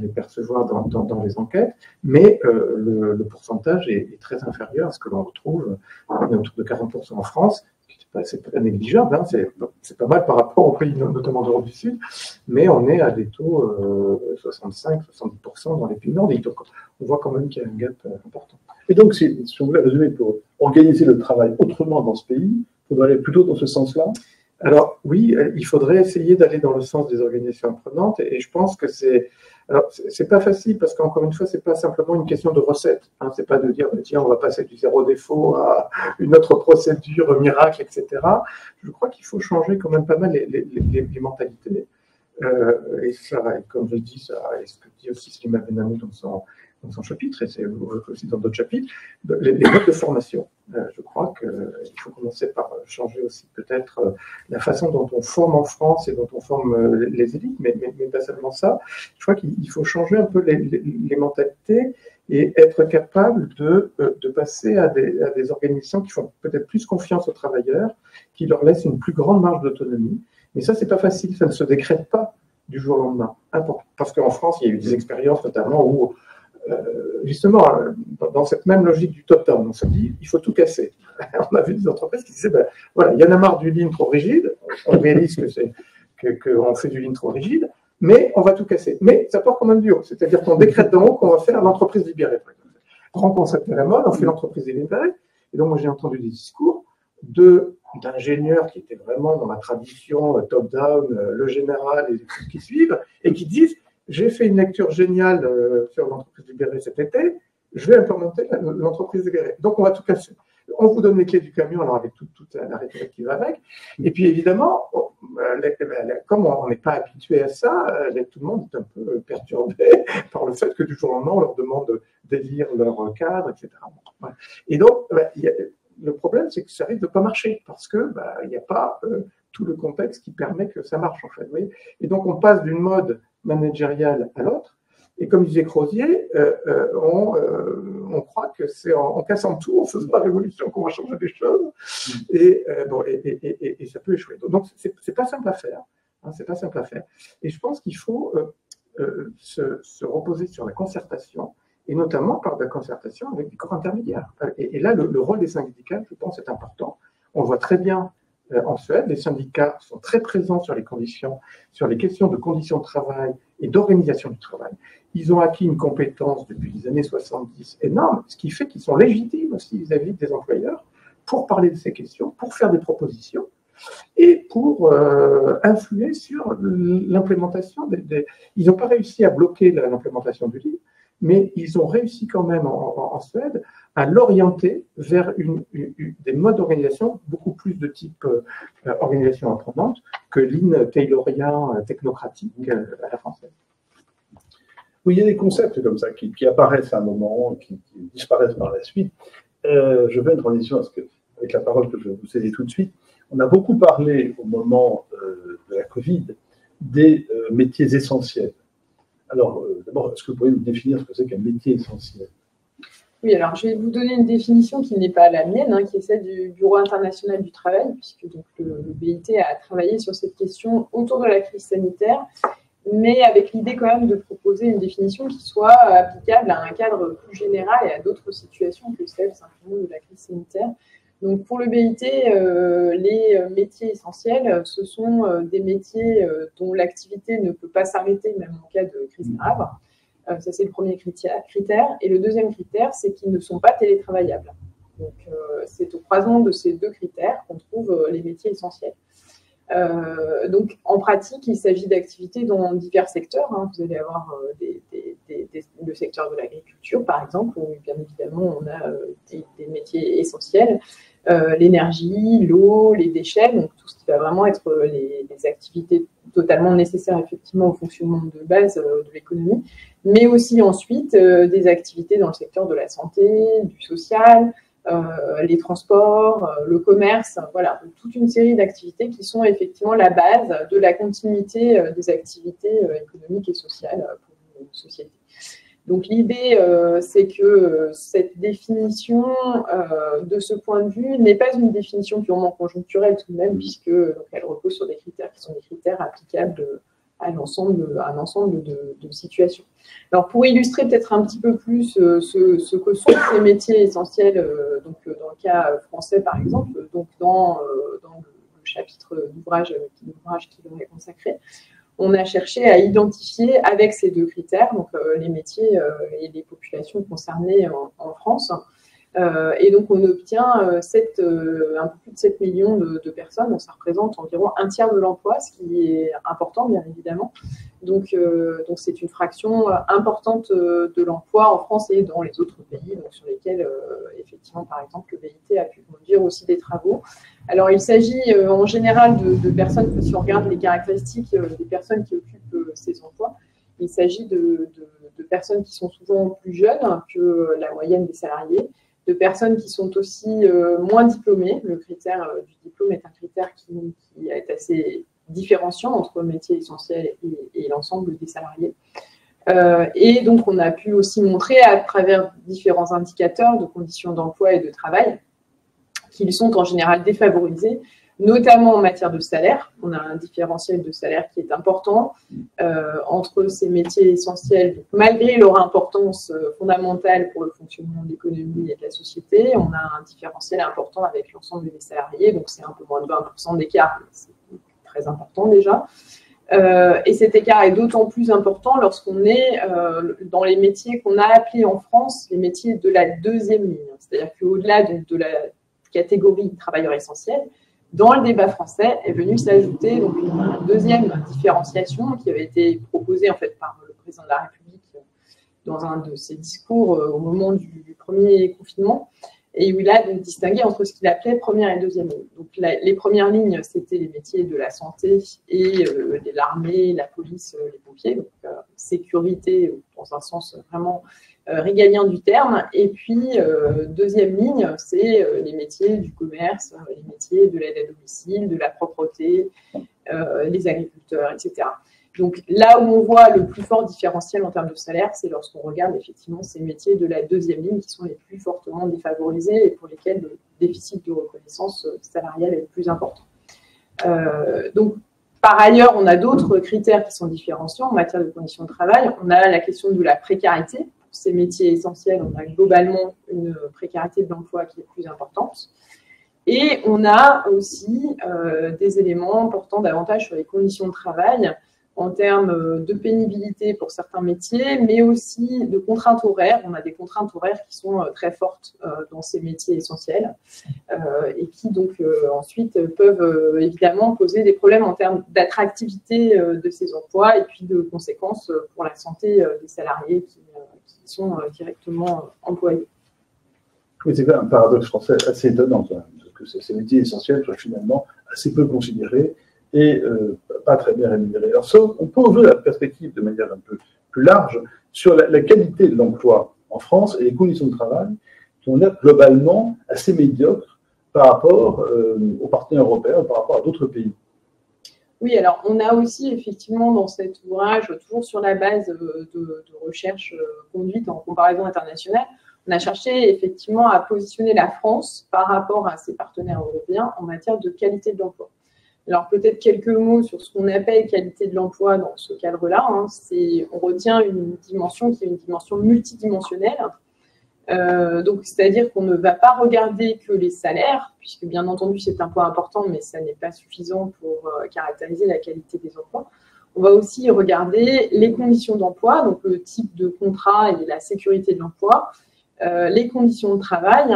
percevoir dans les enquêtes, mais le pourcentage est très inférieur à ce que l'on retrouve. On est autour de 40% en France, c'est pas négligeable, hein, c'est pas mal par rapport aux pays notamment d'Europe du Sud, mais on est à des taux 65-70% dans les pays nordiques. Donc on voit quand même qu'il y a un gap important. Et donc, si on voulait résumer, pour organiser le travail autrement dans ce pays, il faudrait aller plutôt dans ce sens-là? Alors oui, il faudrait essayer d'aller dans le sens des organisations apprenantes, et je pense que c'est pas facile parce qu'encore une fois, c'est pas simplement une question de recette. Hein, c'est pas de dire tiens, on va passer du zéro défaut à une autre procédure miracle, etc. Je crois qu'il faut changer quand même pas mal les mentalités. Et ça, comme je dis, ça, et ce que dit aussi Slima Benamou dans son chapitre, et c'est aussi dans d'autres chapitres, les modes de formation. Je crois qu'il faut commencer par changer aussi peut-être la façon dont on forme en France et dont on forme les élites, mais pas seulement ça. Je crois qu'il faut changer un peu les mentalités et être capable de passer à des organisations qui font peut-être plus confiance aux travailleurs, qui leur laissent une plus grande marge d'autonomie. Mais ça, c'est pas facile, ça ne se décrète pas du jour au lendemain. Parce qu'en France, il y a eu des expériences notamment où justement, dans cette même logique du top-down, on se dit, il faut tout casser. On a vu des entreprises qui disaient, ben, voilà, il y en a marre du lean trop rigide, on réalise qu'on fait du lean trop rigide, mais on va tout casser. Mais ça part quand même du haut, c'est-à-dire qu'on décrète d'en haut qu'on va faire l'entreprise libérée. Grand concept à la mode, on fait l'entreprise libérée. Et donc, moi, j'ai entendu des discours d'ingénieurs qui étaient vraiment dans la tradition top-down, le général et tout ce qui suivent, et qui disent, j'ai fait une lecture géniale sur l'entreprise libérée cet été, je vais implémenter l'entreprise libérée. Donc, on va tout casser. On vous donne les clés du camion, alors avec toute la rhétorique qui va avec. Et puis, évidemment, comme on n'est pas habitué à ça, tout le monde est un peu perturbé par le fait que du jour au lendemain, on leur demande d'élire leur cadre, etc. Et donc, le problème, c'est que ça risque de ne pas marcher parce qu'il n'y a pas tout le contexte qui permet que ça marche, en fait. Vous voyez. Et donc, on passe d'une mode managériale à l'autre. Et comme disait Crozier, on croit que c'est en cassant tout, en faisant la révolution, qu'on va changer des choses. Et ça peut échouer. Donc, c'est pas simple à faire. Hein, c'est pas simple à faire. Et je pense qu'il faut se reposer sur la concertation, et notamment par de la concertation avec des corps intermédiaires. Et là, le rôle des syndicats, je pense, est important. On le voit très bien en Suède. Les syndicats sont très présents sur les questions de conditions de travail et d'organisation du travail. Ils ont acquis une compétence depuis les années 70 énorme, ce qui fait qu'ils sont légitimes aussi vis-à-vis des employeurs pour parler de ces questions, pour faire des propositions et pour influer sur l'implémentation Ils n'ont pas réussi à bloquer l'implémentation du livre, mais ils ont réussi quand même en Suède à l'orienter vers des modes d'organisation beaucoup plus de type organisation apprenante que lean taylorien technocratique à la française. Oui, il y a des concepts comme ça qui apparaissent à un moment, qui disparaissent par la suite. Je fais une transition avec la parole que je vais vous céder tout de suite. On a beaucoup parlé au moment de la Covid des métiers essentiels. Alors, d'abord, est-ce que vous pourriez nous définir ce que c'est qu'un métier essentiel? Oui, alors je vais vous donner une définition qui n'est pas la mienne, qui est celle du Bureau international du travail, puisque donc, le BIT a travaillé sur cette question autour de la crise sanitaire, mais avec l'idée quand même de proposer une définition qui soit applicable à un cadre plus général et à d'autres situations que celle simplement de la crise sanitaire. Donc pour le BIT, les métiers essentiels, ce sont des métiers dont l'activité ne peut pas s'arrêter même en cas de crise grave. Ça, c'est le premier critère. Et le deuxième critère, c'est qu'ils ne sont pas télétravaillables. Donc c'est au croisement de ces deux critères qu'on trouve les métiers essentiels. Donc en pratique, il s'agit d'activités dans divers secteurs. Vous allez avoir le secteur de l'agriculture, par exemple, où bien évidemment on a des métiers essentiels. L'énergie, l'eau, les déchets, donc tout ce qui va vraiment être les activités totalement nécessaires effectivement au fonctionnement de base de l'économie, mais aussi ensuite des activités dans le secteur de la santé, du social, les transports, le commerce, voilà, toute une série d'activités qui sont effectivement la base de la continuité des activités économiques et sociales pour société. Donc l'idée, c'est que cette définition, de ce point de vue, n'est pas une définition purement conjoncturelle tout de même, puisque donc, elle repose sur des critères qui sont des critères applicables à un ensemble de situations. Alors pour illustrer peut-être un petit peu plus ce que sont ces métiers essentiels, donc dans le cas français par exemple, donc dans le chapitre d'ouvrage qui leur est consacré, on a cherché à identifier avec ces deux critères, donc les métiers et les populations concernées en France. Et donc, on obtient un peu plus de 7 millions de personnes, donc ça représente environ un tiers de l'emploi, ce qui est important, bien évidemment. Donc c'est une fraction importante de l'emploi en France et dans les autres pays, donc sur lesquels, effectivement, par exemple, le BIT a pu conduire aussi des travaux. Alors, il s'agit en général de personnes, si on regarde les caractéristiques des personnes qui occupent ces emplois, il s'agit de personnes qui sont souvent plus jeunes que la moyenne des salariés, de personnes qui sont aussi moins diplômées. Le critère du diplôme est un critère qui est assez différenciant entre métiers essentiels et l'ensemble des salariés. Et donc, on a pu aussi montrer à travers différents indicateurs de conditions d'emploi et de travail qu'ils sont en général défavorisés, notamment en matière de salaire. On a un différentiel de salaire qui est important entre ces métiers essentiels. Donc, malgré leur importance fondamentale pour le fonctionnement de l'économie et de la société, on a un différentiel important avec l'ensemble des salariés. Donc, c'est un peu moins de 20% d'écart, mais c'est très important déjà. Et cet écart est d'autant plus important lorsqu'on est dans les métiers qu'on a appelés en France les métiers de la deuxième ligne. C'est-à-dire qu'au-delà de la catégorie travailleurs essentiels, dans le débat français est venue s'ajouter donc une deuxième différenciation qui avait été proposée en fait par le président de la République dans un de ses discours au moment du premier confinement, et où il a donc distingué entre ce qu'il appelait première et deuxième ligne. Donc les premières lignes, c'était les métiers de la santé et de l'armée, la police, les pompiers, donc sécurité dans un sens vraiment régalien du terme. Et puis, deuxième ligne, c'est les métiers du commerce, les métiers de l'aide à domicile, de la propreté, les agriculteurs, etc. Donc là où on voit le plus fort différentiel en termes de salaire, c'est lorsqu'on regarde effectivement ces métiers de la deuxième ligne qui sont les plus fortement défavorisés et pour lesquels le déficit de reconnaissance salariale est le plus important. Donc, par ailleurs, on a d'autres critères qui sont différenciants en matière de conditions de travail. On a la question de la précarité. Pour ces métiers essentiels, on a globalement une précarité de l'emploi qui est plus importante. Et on a aussi des éléments portant davantage sur les conditions de travail en termes de pénibilité pour certains métiers, mais aussi de contraintes horaires. On a des contraintes horaires qui sont très fortes dans ces métiers essentiels et qui donc ensuite peuvent évidemment poser des problèmes en termes d'attractivité de ces emplois et puis de conséquences pour la santé des salariés qui sont directement employés. Oui, c'est un paradoxe français assez étonnant, que ces métiers essentiels soient finalement assez peu considérés et pas très bien rémunérés. Alors ça, on peut ouvrir la perspective de manière un peu plus large sur la qualité de l'emploi en France et les conditions de travail qui ont l'air globalement assez médiocres par rapport aux partenaires européens, par rapport à d'autres pays. Oui, alors on a aussi effectivement dans cet ouvrage, toujours sur la base de recherches conduites en comparaison internationale, on a cherché effectivement à positionner la France par rapport à ses partenaires européens en matière de qualité de l'emploi. Alors peut-être quelques mots sur ce qu'on appelle qualité de l'emploi dans ce cadre-là. On retient une dimension qui est une dimension multidimensionnelle. Donc c'est-à-dire qu'on ne va pas regarder que les salaires, puisque bien entendu c'est un point important, mais ça n'est pas suffisant pour caractériser la qualité des emplois. On va aussi regarder les conditions d'emploi, donc le type de contrat et la sécurité de l'emploi, les conditions de travail,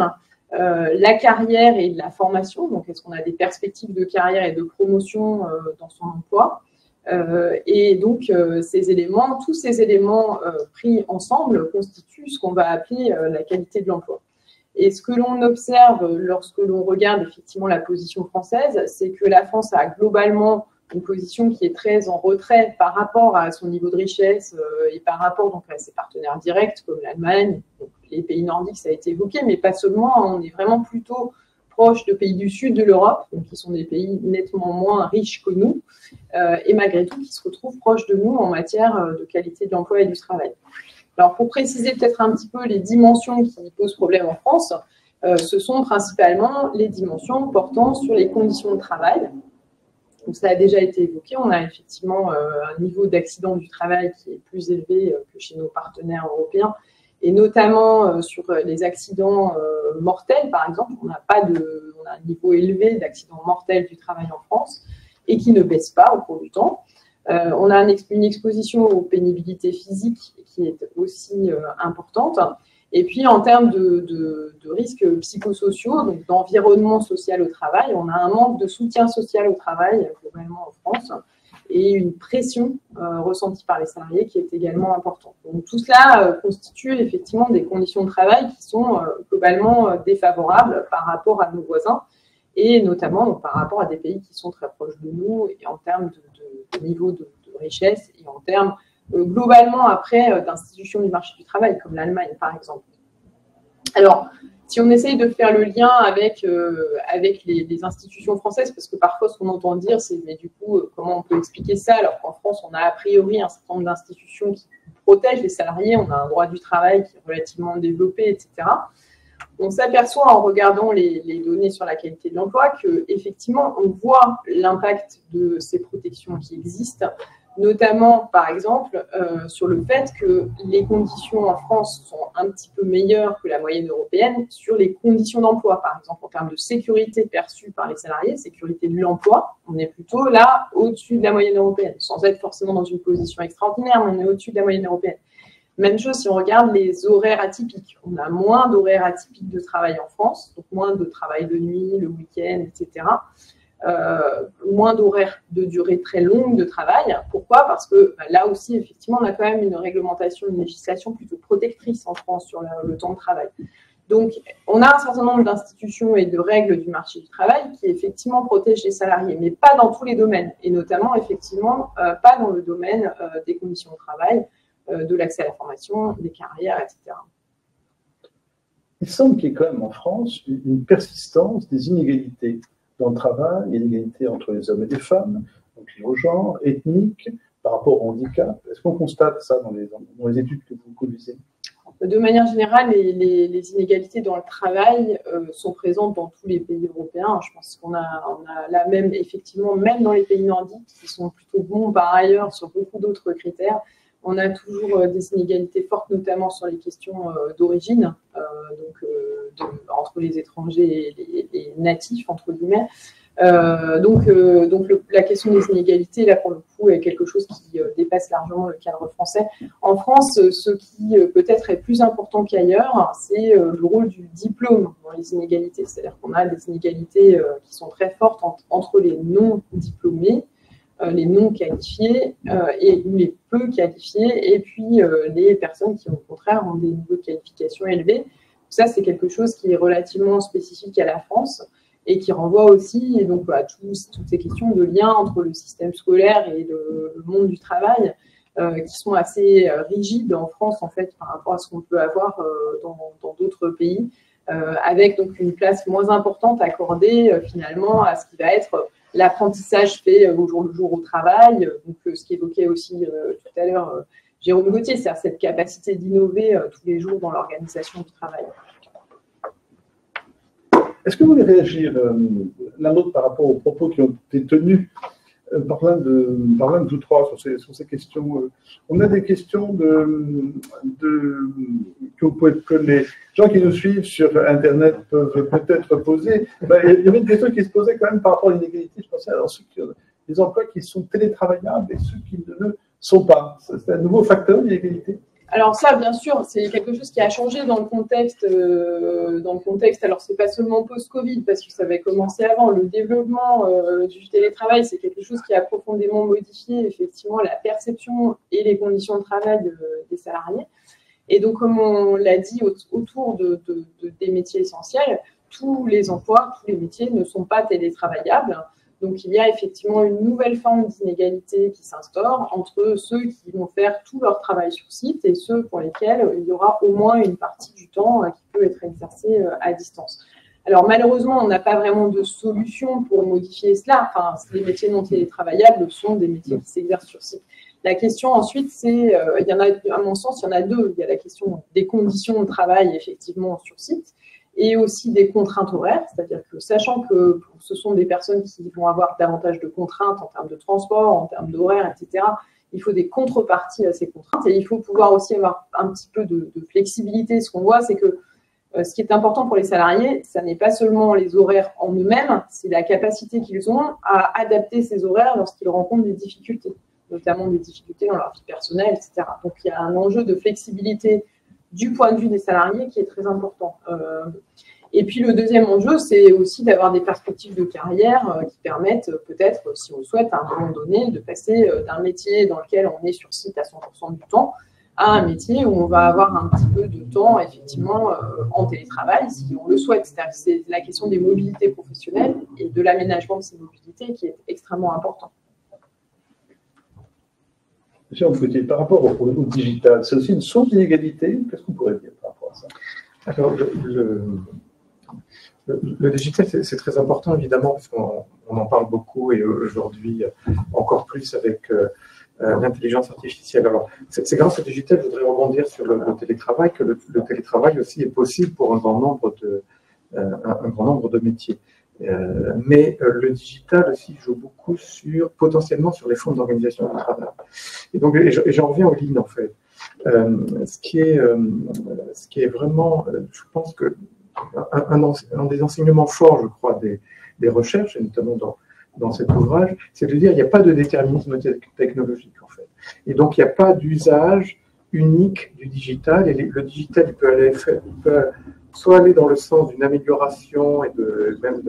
la carrière et la formation, donc est-ce qu'on a des perspectives de carrière et de promotion dans son emploi, et donc ces éléments, tous ces éléments pris ensemble constituent ce qu'on va appeler la qualité de l'emploi. Et ce que l'on observe lorsque l'on regarde effectivement la position française, c'est que la France a globalement une position qui est très en retrait par rapport à son niveau de richesse et par rapport donc, à ses partenaires directs comme l'Allemagne, les pays nordiques, ça a été évoqué, mais pas seulement. On est vraiment plutôt proches de pays du sud de l'Europe, donc qui sont des pays nettement moins riches que nous, et malgré tout qui se retrouvent proches de nous en matière de qualité de l'emploi et du travail. Alors pour préciser peut-être un petit peu les dimensions qui posent problème en France, ce sont principalement les dimensions portant sur les conditions de travail. Donc ça a déjà été évoqué, on a effectivement un niveau d'accident du travail qui est plus élevé que chez nos partenaires européens, et notamment sur les accidents mortels, par exemple. On a un niveau élevé d'accidents mortels du travail en France et qui ne baisse pas au cours du temps. On a une exposition aux pénibilités physiques qui est aussi importante. Et puis, en termes de risques psychosociaux, donc d'environnement social au travail, on a un manque de soutien social au travail, globalement en France, et une pression ressentie par les salariés qui est également importante. Donc, tout cela constitue effectivement des conditions de travail qui sont globalement défavorables par rapport à nos voisins, et notamment donc, par rapport à des pays qui sont très proches de nous, et en termes de niveau de richesse, et en termes globalement après d'institutions du marché du travail, comme l'Allemagne par exemple. Alors, si on essaye de faire le lien avec les institutions françaises, parce que parfois ce qu'on entend dire, c'est mais du coup, comment on peut expliquer ça, alors qu'en France, on a a priori un certain nombre d'institutions qui protègent les salariés, on a un droit du travail qui est relativement développé, etc. On s'aperçoit en regardant les données sur la qualité de l'emploi qu'effectivement, on voit l'impact de ces protections qui existent, notamment, par exemple, sur le fait que les conditions en France sont un petit peu meilleures que la moyenne européenne sur les conditions d'emploi, par exemple, en termes de sécurité perçue par les salariés, sécurité de l'emploi, on est plutôt là au-dessus de la moyenne européenne, sans être forcément dans une position extraordinaire, mais on est au-dessus de la moyenne européenne. Même chose si on regarde les horaires atypiques. On a moins d'horaires atypiques de travail en France, donc moins de travail de nuit, le week-end, etc. Moins d'horaires de durée très longue de travail. Pourquoi? Parce que là aussi, effectivement, on a quand même une réglementation, une législation plutôt protectrice en France sur le temps de travail. Donc, on a un certain nombre d'institutions et de règles du marché du travail qui, effectivement, protègent les salariés, mais pas dans tous les domaines, et notamment, effectivement, pas dans le domaine des conditions de travail, de l'accès à la formation, des carrières, etc. Il semble qu'il y ait quand même en France une persistance des inégalités dans le travail, inégalités entre les hommes et les femmes, donc au genre, ethnique, par rapport au handicap. Est-ce qu'on constate ça dans les études que vous conduisez? De manière générale, les inégalités dans le travail sont présentes dans tous les pays européens. Je pense qu'on a la même, effectivement, même dans les pays nordiques, qui sont plutôt bons par ailleurs sur beaucoup d'autres critères. On a toujours des inégalités fortes, notamment sur les questions d'origine, entre les étrangers et les natifs, entre guillemets. La question des inégalités, là, pour le coup, est quelque chose qui dépasse largement le cadre français. En France, ce qui peut-être est plus important qu'ailleurs, c'est le rôle du diplôme dans les inégalités. C'est-à-dire qu'on a des inégalités qui sont très fortes entre les non-diplômés, les non qualifiés et les peu qualifiés, et puis les personnes qui, au contraire, ont des niveaux de qualification élevés. Ça, c'est quelque chose qui est relativement spécifique à la France et qui renvoie aussi donc, à toutes ces questions de lien entre le système scolaire et le monde du travail qui sont assez rigides en France, en fait, par rapport à ce qu'on peut avoir dans d'autres pays, avec donc une place moins importante accordée finalement à ce qui va être l'apprentissage fait au jour le jour au travail, donc ce qu'évoquait aussi tout à l'heure Jérôme Gauthier, c'est-à-dire cette capacité d'innover tous les jours dans l'organisation du travail. Est-ce que vous voulez réagir l'un l'autre par rapport aux propos qui ont été tenus par l'un de vous trois sur ces questions? On a des questions que les gens qui nous suivent sur Internet peuvent peut-être poser. Il y avait une question qui se posait quand même par rapport à l'inégalité. Je pensais à ceux qui ont des emplois qui sont télétravaillables et ceux qui ne le sont pas. C'est un nouveau facteur d'inégalité. Alors ça, bien sûr, c'est quelque chose qui a changé dans le contexte. Alors, c'est pas seulement post-Covid, parce que ça avait commencé avant. Le développement du télétravail, c'est quelque chose qui a profondément modifié, effectivement, la perception et les conditions de travail des salariés. Et donc, comme on l'a dit, autour des métiers essentiels, tous les emplois, tous les métiers ne sont pas télétravaillables. Donc, il y a effectivement une nouvelle forme d'inégalité qui s'instaure entre ceux qui vont faire tout leur travail sur site et ceux pour lesquels il y aura au moins une partie du temps qui peut être exercée à distance. Alors malheureusement, on n'a pas vraiment de solution pour modifier cela. Enfin, les métiers non télétravaillables sont des métiers qui s'exercent sur site. La question ensuite, c'est, il y en a, à mon sens, il y en a deux. Il y a la question des conditions de travail effectivement sur site et aussi des contraintes horaires, c'est-à-dire que sachant que ce sont des personnes qui vont avoir davantage de contraintes en termes de transport, en termes d'horaire, etc., il faut des contreparties à ces contraintes et il faut pouvoir aussi avoir un petit peu de flexibilité. Ce qu'on voit, c'est que ce qui est important pour les salariés, ça n'est pas seulement les horaires en eux-mêmes, c'est la capacité qu'ils ont à adapter ces horaires lorsqu'ils rencontrent des difficultés, notamment des difficultés dans leur vie personnelle, etc. Donc, il y a un enjeu de flexibilité du point de vue des salariés qui est très important. Et puis, le deuxième enjeu, c'est aussi d'avoir des perspectives de carrière qui permettent peut-être, si on le souhaite, à un moment donné, de passer d'un métier dans lequel on est sur site à 100% du temps à un métier où on va avoir un petit peu de temps, effectivement, en télétravail, si on le souhaite. C'est-à-dire que c'est la question des mobilités professionnelles et de l'aménagement de ces mobilités qui est extrêmement important. Monsieur Ampoutier, par rapport au digital, c'est aussi une source d'inégalité. Qu'est-ce qu'on pourrait dire par rapport à ça? Alors, le digital, c'est très important, évidemment, parce qu'on en parle beaucoup et aujourd'hui encore plus avec l'intelligence artificielle. Alors, c'est grâce au digital, je voudrais rebondir sur le télétravail, que le télétravail aussi est possible pour un grand nombre de métiers. Mais le digital aussi joue beaucoup potentiellement sur les formes d'organisation du travail. Et donc, j'en reviens au Lean, en fait. Ce qui est vraiment, je pense que un des enseignements forts, je crois, des recherches, et notamment dans cet ouvrage, c'est de dire qu'il n'y a pas de déterminisme technologique, en fait. Et donc, il n'y a pas d'usage unique du digital. Et le digital, il peut soit aller dans le sens d'une amélioration et même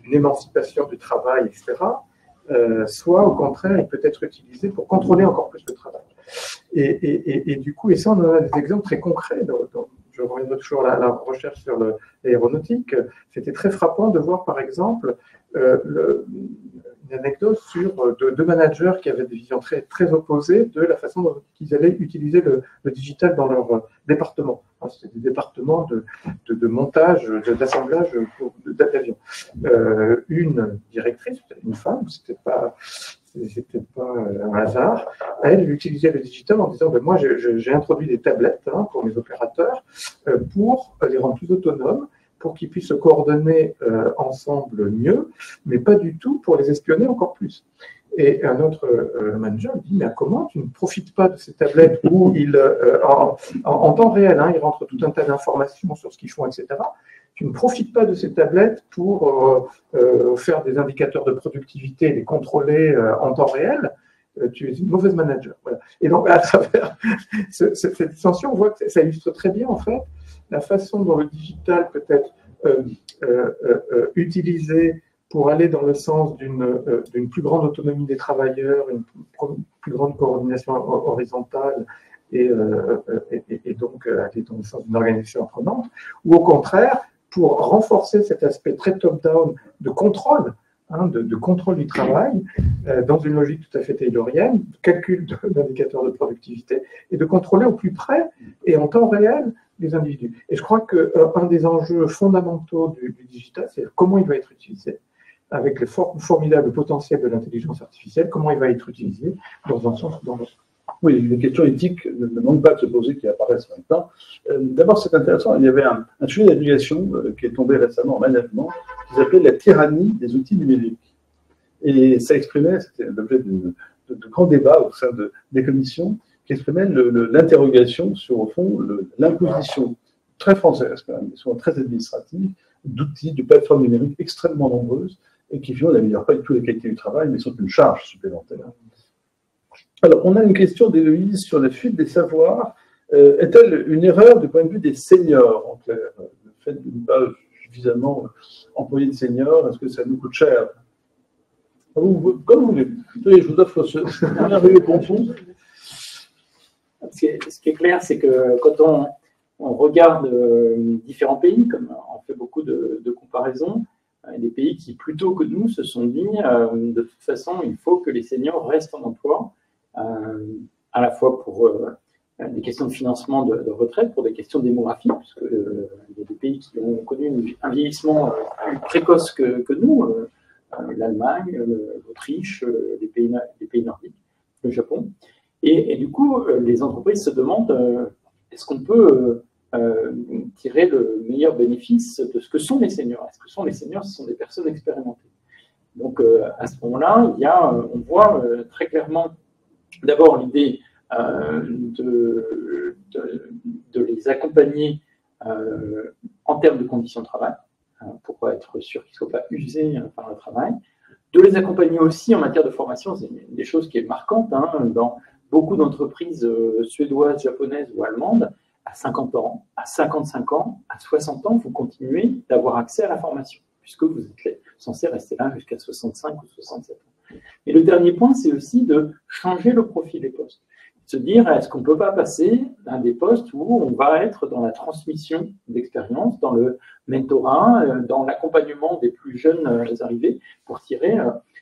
d'une émancipation du travail, etc., soit, au contraire, il peut être utilisé pour contrôler encore plus le travail. Et du coup, et ça, on en a des exemples très concrets. Je reviendrai toujours à la recherche sur l'aéronautique. C'était très frappant de voir, par exemple, une anecdote sur deux managers qui avaient des visions très, très opposées de la façon dont ils allaient utiliser le digital dans leur département. C'était des départements de montage, d'assemblage d'avions. Une directrice, une femme, c'était pas un hasard. Elle utilisait le digital en disant moi j'ai introduit des tablettes pour mes opérateurs pour les rendre plus autonomes, pour qu'ils puissent se coordonner ensemble mieux, mais pas du tout pour les espionner encore plus. Et un autre manager dit mais comment tu ne profites pas de ces tablettes où en temps réel, ils rentrent tout un tas d'informations sur ce qu'ils font, etc. Tu ne profites pas de ces tablettes pour faire des indicateurs de productivité et les contrôler en temps réel. Tu es une mauvaise manager. Voilà. Et donc, à travers cette distinction, on voit que ça illustre très bien, en fait, la façon dont le digital peut être utilisé pour aller dans le sens d'une plus grande autonomie des travailleurs, une plus grande coordination horizontale, et donc aller dans le sens d'une organisation apprenante, ou au contraire, pour renforcer cet aspect très top-down de contrôle, de contrôle du travail, dans une logique tout à fait taylorienne, de calcul d'indicateurs de productivité, et de contrôler au plus près et en temps réel les individus. Et je crois qu'un des enjeux fondamentaux du digital, c'est comment il va être utilisé, avec le formidable potentiel de l'intelligence artificielle, comment il va être utilisé dans un sens ou dans l'autre. Oui, les questions éthiques ne manquent pas de se poser, qui apparaissent en même temps. D'abord, c'est intéressant, il y avait un sujet d'éducation qui est tombé récemment en management, qui s'appelait la tyrannie des outils numériques. Et ça exprimait, c'était l'objet de grands débats au sein des commissions, qui exprimaient l'interrogation sur, au fond, l'imposition très française, quand même, souvent très administrative, d'outils, de plateformes numériques extrêmement nombreuses, et qui finalement n'améliorent pas du tout la qualité du travail, mais sont une charge supplémentaire. Alors, on a une question d'Héloïse sur la fuite des savoirs. Est-elle une erreur du point de vue des seniors, en clair? Le fait de ne pas suffisamment employer de seniors, est-ce que ça nous coûte cher? Comme vous voulez. Je vous offre ce merveilleux pompon. Ce qui est clair, c'est que quand on regarde différents pays, comme on fait beaucoup de comparaisons, des pays qui, plutôt que nous, se sont dit de toute façon, il faut que les seniors restent en emploi, à la fois pour des questions de financement de retraite, pour des questions démographiques, puisque il y a des pays qui ont connu un vieillissement plus précoce que nous, l'Allemagne, l'Autriche, les pays nordiques, le Japon. Et du coup, les entreprises se demandent est-ce qu'on peut tirer le meilleur bénéfice de ce que sont les seniors. Est-ce que sont les seniors? Ce sont des personnes expérimentées. Donc, à ce moment-là, on voit très clairement d'abord l'idée de les accompagner en termes de conditions de travail, pour être sûr qu'ils ne soient pas usés par le travail, de les accompagner aussi en matière de formation. C'est une des choses qui est marquante dans beaucoup d'entreprises suédoises, japonaises ou allemandes. À 50 ans, à 55 ans, à 60 ans, vous continuez d'avoir accès à la formation, puisque vous êtes censé rester là jusqu'à 65 ou 67 ans. Et le dernier point, c'est aussi de changer le profil des postes. Se dire, est-ce qu'on ne peut pas passer à des postes où on va être dans la transmission d'expérience, dans le mentorat, dans l'accompagnement des plus jeunes arrivés, pour tirer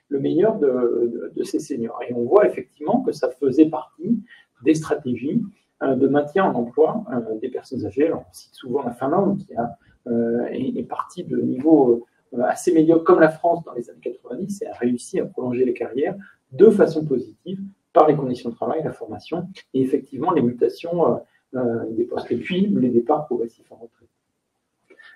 le meilleur de ces seniors. Et on voit effectivement que ça faisait partie des stratégies de maintien en emploi des personnes âgées. Alors, on cite souvent la Finlande, qui est partie de niveaux assez médiocres, comme la France dans les années 90, et a réussi à prolonger les carrières de façon positive par les conditions de travail, la formation, et effectivement les mutations des postes. Et puis, les départs progressifs en retraite.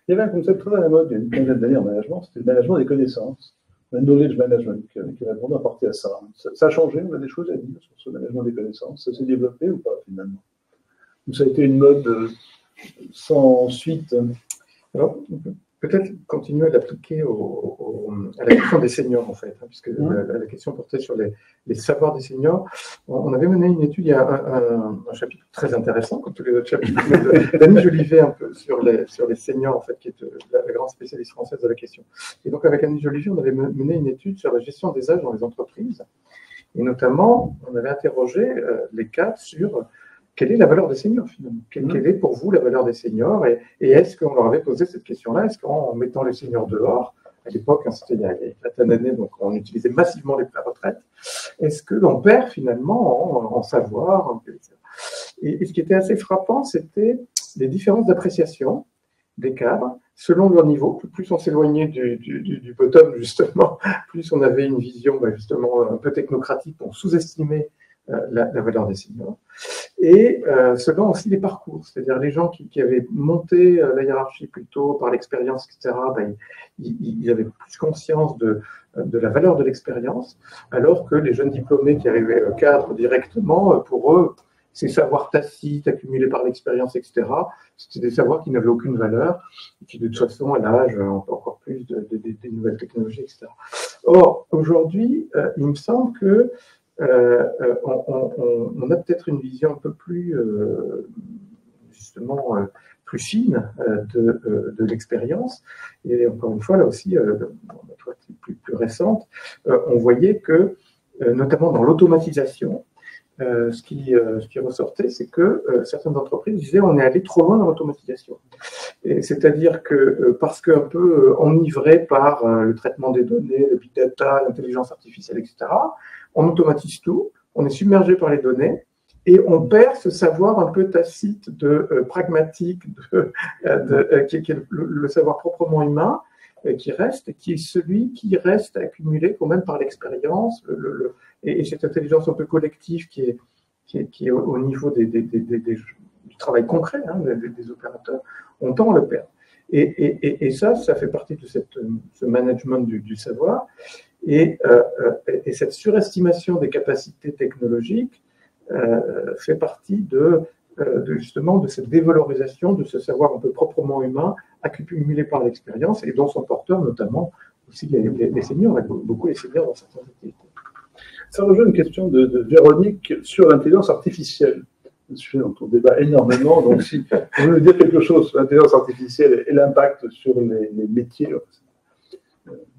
Il y avait un concept très à la mode il y a une quinzaine d'années en management, c'était le management des connaissances, le knowledge management, qui a vraiment apporté à ça. Ça a changé, on a des choses à dire sur ce management des connaissances. Ça s'est développé ou pas, finalement? Ou ça a été une mode sans suite? Alors, peut-être continuer à l'appliquer à la question des seniors, en fait, puisque la question portait sur les savoirs des seniors. On avait mené une étude, il y a un chapitre très intéressant, comme tous les autres chapitres, d'Annie Jolivet, un peu sur les seniors, en fait, qui est la grande spécialiste française de la question. Et donc, avec Annie Jolivet, on avait mené une étude sur la gestion des âges dans les entreprises. Et notamment, on avait interrogé les cadres sur quelle est la valeur des seniors, finalement? Quelle est pour vous la valeur des seniors? Et est-ce qu'on leur avait posé cette question-là? Est-ce qu'en mettant les seniors dehors, à l'époque, c'était il y a une vingtaine d'années, donc on utilisait massivement les pré-retraites, est-ce que l'on perd finalement en savoir? Et ce qui était assez frappant, c'était les différences d'appréciation des cadres selon leur niveau. Plus on s'éloignait du bottom, justement, plus on avait une vision justement un peu technocratique pour sous-estimer la valeur des seniors, et selon aussi les parcours, c'est-à-dire les gens qui avaient monté la hiérarchie plutôt par l'expérience, etc., ils avaient plus conscience de la valeur de l'expérience, alors que les jeunes diplômés qui arrivaient cadre directement, pour eux, ces savoirs tacites accumulés par l'expérience, etc., c'était des savoirs qui n'avaient aucune valeur, et qui de toute façon, à l'âge, encore plus des nouvelles technologies, etc. Or, aujourd'hui, il me semble que on a peut-être une vision un peu plus, justement, plus fine de l'expérience. Et encore une fois, là aussi, plus récente, on voyait que, notamment dans l'automatisation, ce qui ressortait, c'est que certaines entreprises disaient on est allé trop loin dans l'automatisation. C'est-à-dire que parce qu'un peu enivré par le traitement des données, le big data, l'intelligence artificielle, etc., on automatise tout, on est submergé par les données et on perd ce savoir un peu tacite, pragmatique, qui est le savoir proprement humain, qui reste, qui est celui qui reste accumulé quand même par l'expérience, et cette intelligence un peu collective qui est au niveau du travail concret des opérateurs, on tend à le perdre. Et ça fait partie de ce management du savoir, et cette surestimation des capacités technologiques fait partie justement de cette dévalorisation de ce savoir un peu proprement humain accumulé par l'expérience et dont sont porteurs notamment aussi les seniors, beaucoup les seniors dans certaines activités. Ça rejoint une question de Véronique sur l'intelligence artificielle. On débat énormément, donc si vous voulez dire quelque chose sur l'intelligence artificielle et l'impact sur les métiers,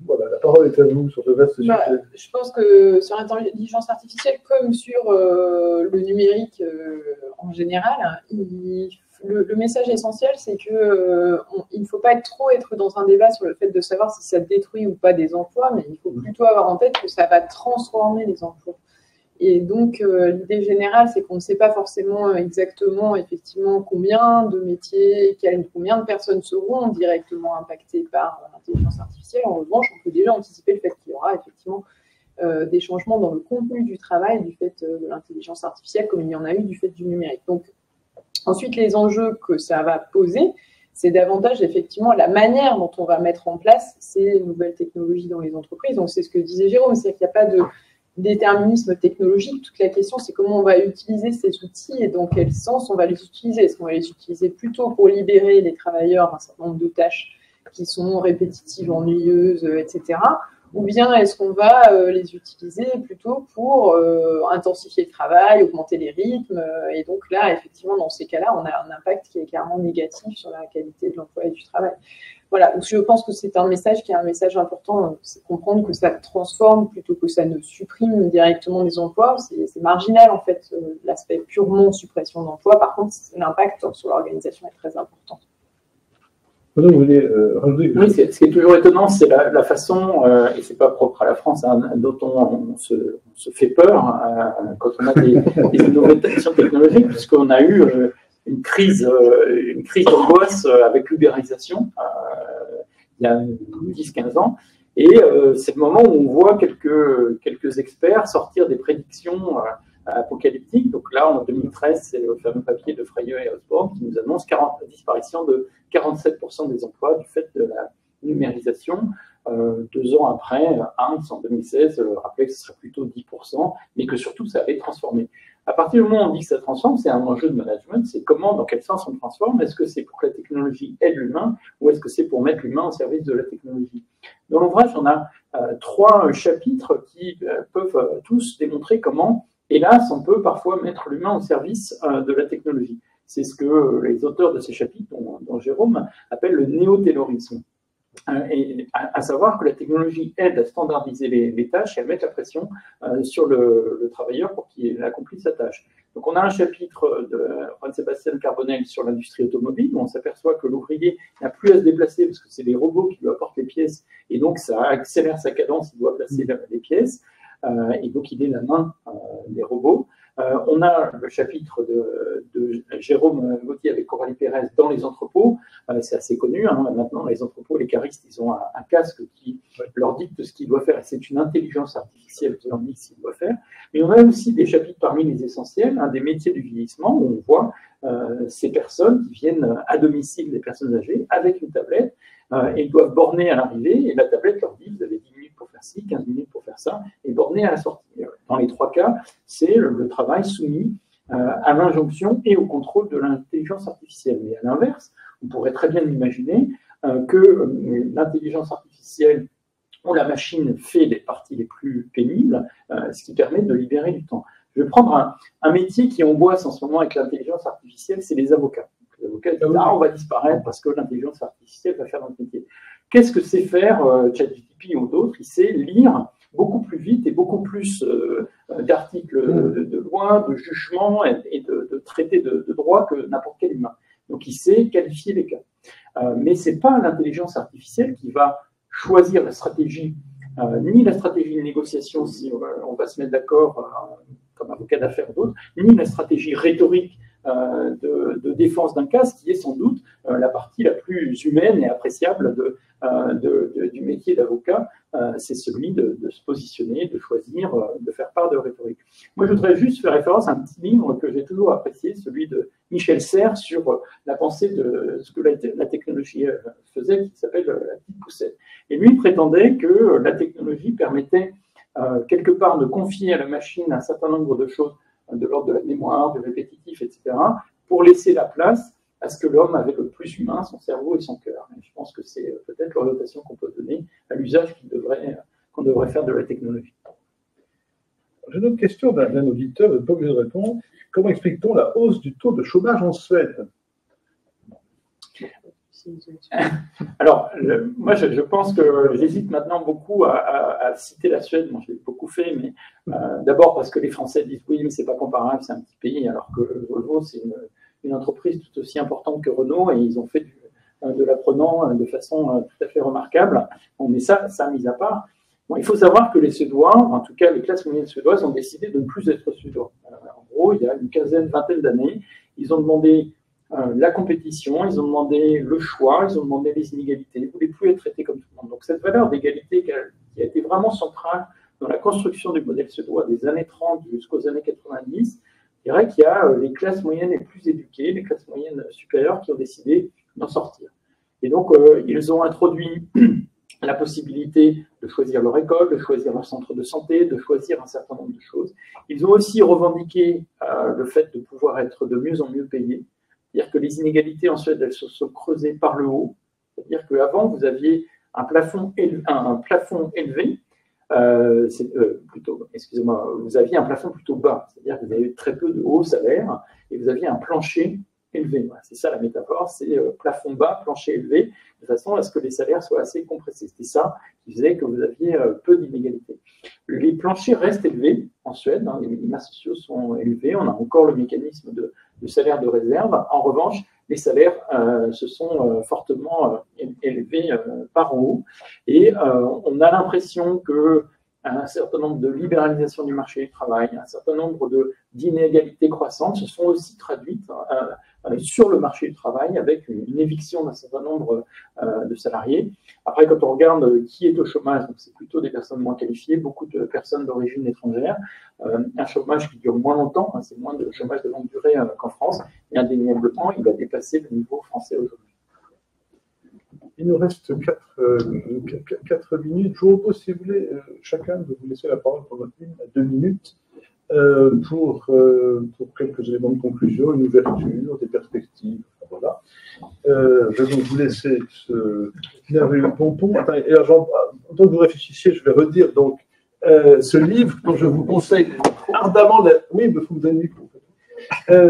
voilà, la parole est à vous sur ce vaste sujet. Je pense que sur l'intelligence artificielle, comme sur le numérique en général, le message essentiel, c'est que il ne faut pas trop être dans un débat sur le fait de savoir si ça détruit ou pas des emplois, mais il faut plutôt avoir en tête que ça va transformer les emplois. Et donc, l'idée générale, c'est qu'on ne sait pas forcément exactement, effectivement, combien de métiers, combien de personnes seront directement impactées par l'intelligence artificielle. En revanche, on peut déjà anticiper le fait qu'il y aura effectivement des changements dans le contenu du travail du fait de l'intelligence artificielle, comme il y en a eu du fait du numérique. Donc, ensuite, les enjeux que ça va poser, c'est davantage effectivement la manière dont on va mettre en place ces nouvelles technologies dans les entreprises. Donc, c'est ce que disait Jérôme, c'est-à-dire qu'il n'y a pas de déterminisme technologique. Toute la question, c'est comment on va utiliser ces outils et dans quel sens on va les utiliser. Est-ce qu'on va les utiliser plutôt pour libérer les travailleurs d'un certain nombre de tâches qui sont répétitives, ennuyeuses, etc. Ou bien est-ce qu'on va les utiliser plutôt pour intensifier le travail, augmenter les rythmes. Et donc là, effectivement, dans ces cas-là, on a un impact qui est carrément négatif sur la qualité de l'emploi et du travail. Voilà, donc je pense que c'est un message qui est un message important, c'est comprendre que ça transforme plutôt que ça ne supprime directement des emplois. C'est marginal, en fait, l'aspect purement suppression d'emplois. Par contre, l'impact sur l'organisation est très important. Vous voulez rajouter Oui, ce qui est toujours étonnant, c'est la façon, et c'est pas propre à la France, hein, dont on se fait peur quand on a des innovations technologiques, puisqu'on a eu une crise d'angoisse avec l'ubérisation il y a 10-15 ans. Et c'est le moment où on voit quelques experts sortir des prédictions apocalyptiques. Donc là, en 2013, c'est le fameux papier de Freyer et Osborne qui nous annonce la disparition de 47% des emplois du fait de la numérisation. 2 ans après, Hans, en 2016, rappelait que ce serait plutôt 10%, mais que surtout, ça allait transformer. À partir du moment où on dit que ça transforme, c'est un enjeu de management, c'est comment, dans quel sens on transforme. Est-ce que c'est pour que la technologie aide l'humain ou est-ce que c'est pour mettre l'humain au service de la technologie? Dans l'ouvrage, on a 3 chapitres qui peuvent tous démontrer comment, hélas, on peut parfois mettre l'humain au service de la technologie. C'est ce que les auteurs de ces chapitres, dont Jérôme, appellent le néo-taylorisme. Et à savoir que la technologie aide à standardiser les tâches et à mettre la pression sur le travailleur pour qu'il accomplisse sa tâche. Donc on a un chapitre de Juan-Sébastien Carbonell sur l'industrie automobile où on s'aperçoit que l'ouvrier n'a plus à se déplacer parce que c'est les robots qui lui apportent les pièces et donc ça accélère sa cadence, il doit placer les pièces et donc il est la main des robots. On a le chapitre de Jérôme Gauthier avec Coralie Pérez dans les entrepôts. C'est assez connu. Hein. Maintenant, les entrepôts, les caristes, ils ont un casque qui leur dicte ce qu'ils doivent faire. Et c'est une intelligence artificielle qui leur dit ce qu'ils doivent faire. Mais on a aussi des chapitres parmi les essentiels, des métiers du vieillissement, où on voit ces personnes qui viennent à domicile des personnes âgées avec une tablette et ils doivent borner à l'arrivée. Et la tablette leur dit, vous avez 10 minutes pour faire ci, 15 minutes pour faire ça, et borner à la sortie. Dans les 3 cas, c'est le travail soumis à l'injonction et au contrôle de l'intelligence artificielle. Mais à l'inverse, on pourrait très bien imaginer que l'intelligence artificielle ou la machine fait les parties les plus pénibles, ce qui permet de libérer du temps. Je vais prendre un métier qui angoisse en ce moment avec l'intelligence artificielle, c'est les avocats. Les avocats disent « Ah, on va disparaître parce que l'intelligence artificielle va faire notre métier ». Qu'est-ce que c'est faire ChatGPT ou d'autres? Il sait lire beaucoup plus vite et beaucoup plus d'articles de loi, de jugements et de traités de droit que n'importe quel humain. Donc il sait qualifier les cas. Mais ce n'est pas l'intelligence artificielle qui va choisir la stratégie, ni la stratégie de négociation si on va se mettre d'accord comme avocat d'affaires ou d'autres, ni la stratégie rhétorique de défense d'un cas, ce qui est sans doute la partie la plus humaine et appréciable du métier d'avocat, c'est celui de se positionner, de choisir, de faire part de rhétorique. Moi, je voudrais juste faire référence à un petit livre que j'ai toujours apprécié, celui de Michel Serres sur la pensée de ce que la technologie faisait, qui s'appelle la petite poussette. Et lui prétendait que la technologie permettait quelque part de confier à la machine un certain nombre de choses de l'ordre de la mémoire, du répétitif, etc., pour laisser la place à ce que l'homme avait le plus humain, son cerveau et son cœur. Et je pense que c'est peut-être l'orientation qu'on peut donner à l'usage qu'on devrait faire de la technologie. J'ai une autre question d'un auditeur, je ne pas obligé de répondre. Comment explique-t-on la hausse du taux de chômage en Suède? Alors, moi, je pense que j'hésite maintenant beaucoup à citer la Suède. Moi, je l'ai beaucoup fait, mais d'abord parce que les Français disent oui, mais c'est pas comparable, c'est un petit pays, alors que Volvo, c'est une entreprise tout aussi importante que Renault, et ils ont fait de l'apprenant de façon tout à fait remarquable. Bon, mais ça mis à part. Bon, il faut savoir que les Suédois, en tout cas les classes moyennes suédoises, ont décidé de ne plus être Suédois. En gros, il y a une vingtaine d'années, ils ont demandé la compétition, ils ont demandé le choix, ils ont demandé les inégalités. Ils ne voulaient plus être traités comme tout le monde. Donc cette valeur d'égalité qui a été vraiment centrale dans la construction du modèle suédois des années 30 jusqu'aux années 90, je dirais qu'il y a les classes moyennes les plus éduquées, les classes moyennes supérieures qui ont décidé d'en sortir. Et donc, ils ont introduit la possibilité de choisir leur école, de choisir leur centre de santé, de choisir un certain nombre de choses. Ils ont aussi revendiqué le fait de pouvoir être de mieux en mieux payés. C'est-à-dire que les inégalités en Suède, elles se sont creusées par le haut. C'est-à-dire qu'avant, vous aviez un plafond élevé, excusez-moi, vous aviez un plafond plutôt bas, c'est-à-dire que vous avez très peu de hauts salaires et vous aviez un plancher élevé. Voilà, c'est ça la métaphore, c'est plafond bas, plancher élevé, de façon à ce que les salaires soient assez compressés. C'était ça qui faisait que vous aviez peu d'inégalités. Les planchers restent élevés en Suède, hein, les minima sociaux sont élevés, on a encore le mécanisme de salaire de réserve. En revanche, les salaires se sont fortement élevés par en haut. Et on a l'impression qu'un certain nombre de libéralisations du marché du travail, un certain nombre d'inégalités croissantes se sont aussi traduites sur le marché du travail avec une éviction d'un certain nombre de salariés. Après, quand on regarde qui est au chômage, c'est plutôt des personnes moins qualifiées, beaucoup de personnes d'origine étrangère, un chômage qui dure moins longtemps, hein, c'est moins de chômage de longue durée qu'en France, et indéniablement, il va dépasser le niveau français aujourd'hui. Il nous reste 4 minutes. Je vous propose, si vous voulez, chacun de vous laisser la parole pendant 1 à 2 minutes pour quelques éléments de conclusion, une ouverture, des perspectives. Voilà. Je vais donc vous laisser ce merveilleux pompon. Et alors, tant que vous réfléchissiez, je vais redire donc ce livre dont je vous conseille ardemment oui, mais il faut me donner le micro.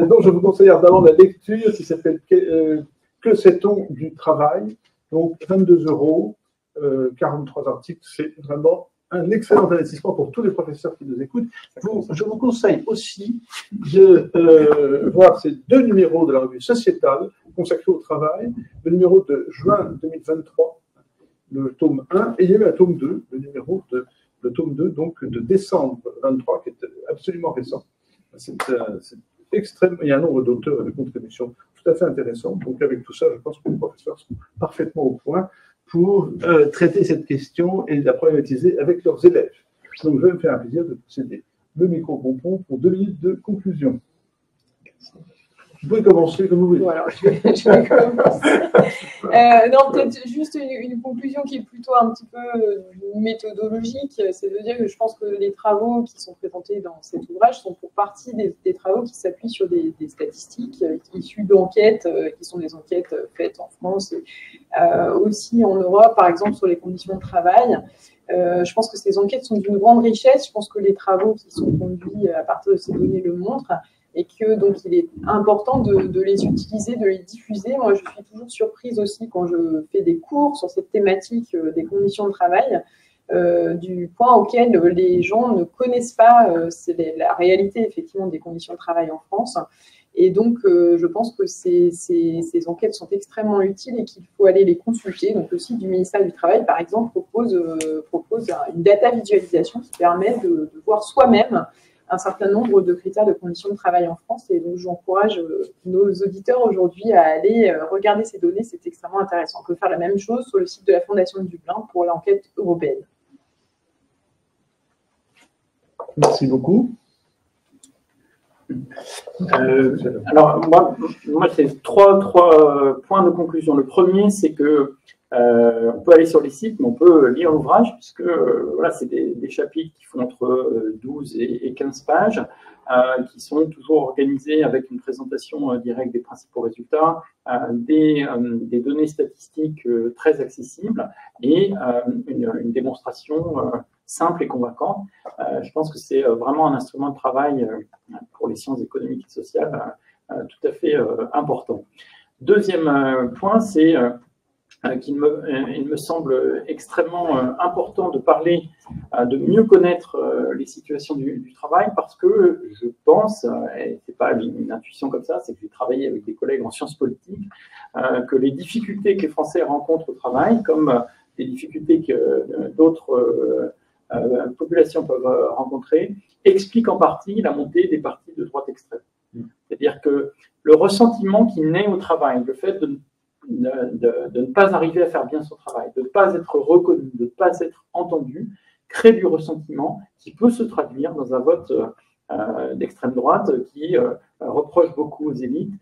Donc je vous conseille ardemment la lecture qui s'appelle Que sait-on du travail? Donc 22 €, 43 articles, c'est vraiment un excellent investissement pour tous les professeurs qui nous écoutent. Je vous conseille aussi de voir ces 2 numéros de la revue Sociétale consacrés au travail, le numéro de juin 2023, le tome 1, et il y a eu un tome 2, le tome 2, donc de décembre 23, qui est absolument récent. C'est extrêmement, il y a un nombre d'auteurs et de contributions tout à fait intéressants. Donc avec tout ça, je pense que les professeurs sont parfaitement au point pour traiter cette question et la problématiser avec leurs élèves. Donc je vais me faire un plaisir de procéder le micro-pompon pour 2 minutes de conclusion. Vous pouvez commencer comme vous voulez. Bon, alors, je vais commencer. Non, peut-être juste une conclusion qui est plutôt un petit peu méthodologique, c'est de dire que je pense que les travaux qui sont présentés dans cet ouvrage sont pour partie des travaux qui s'appuient sur des statistiques issues d'enquêtes, qui sont des enquêtes faites en France, aussi en Europe, par exemple, sur les conditions de travail. Je pense que ces enquêtes sont d'une grande richesse. Je pense que les travaux qui sont conduits à partir de ces données le montrent. Et que donc il est important de les utiliser, de les diffuser. Moi, je suis toujours surprise aussi quand je fais des cours sur cette thématique des conditions de travail, du point auquel les gens ne connaissent pas la réalité effectivement des conditions de travail en France. Et donc, je pense que ces enquêtes sont extrêmement utiles et qu'il faut aller les consulter. Donc, le site du ministère du Travail, par exemple, propose une data visualisation qui permet de voir soi-même un certain nombre de critères de conditions de travail en France. Et donc, j'encourage nos auditeurs aujourd'hui à aller regarder ces données. C'est extrêmement intéressant. On peut faire la même chose sur le site de la Fondation de Dublin pour l'enquête européenne. Merci beaucoup. Alors, moi c'est trois points de conclusion. Le premier, c'est que on peut aller sur les sites, mais on peut lire l'ouvrage, puisque voilà, c'est des chapitres qui font entre 12 et 15 pages, qui sont toujours organisés avec une présentation directe des principaux résultats, des données statistiques très accessibles et une démonstration simple et convaincante. Je pense que c'est vraiment un instrument de travail pour les sciences économiques et sociales tout à fait important. Deuxième point, c'est il me semble extrêmement important de parler, de mieux connaître les situations du travail, parce que je pense, et c'est pas une intuition comme ça, c'est que j'ai travaillé avec des collègues en sciences politiques, que les difficultés que les Français rencontrent au travail, comme des difficultés que d'autres populations peuvent rencontrer explique en partie la montée des partis de droite extrême. C'est-à-dire que le ressentiment qui naît au travail, le fait de ne pas arriver à faire bien son travail, de ne pas être reconnu, de ne pas être entendu, crée du ressentiment qui peut se traduire dans un vote d'extrême droite qui reproche beaucoup aux élites,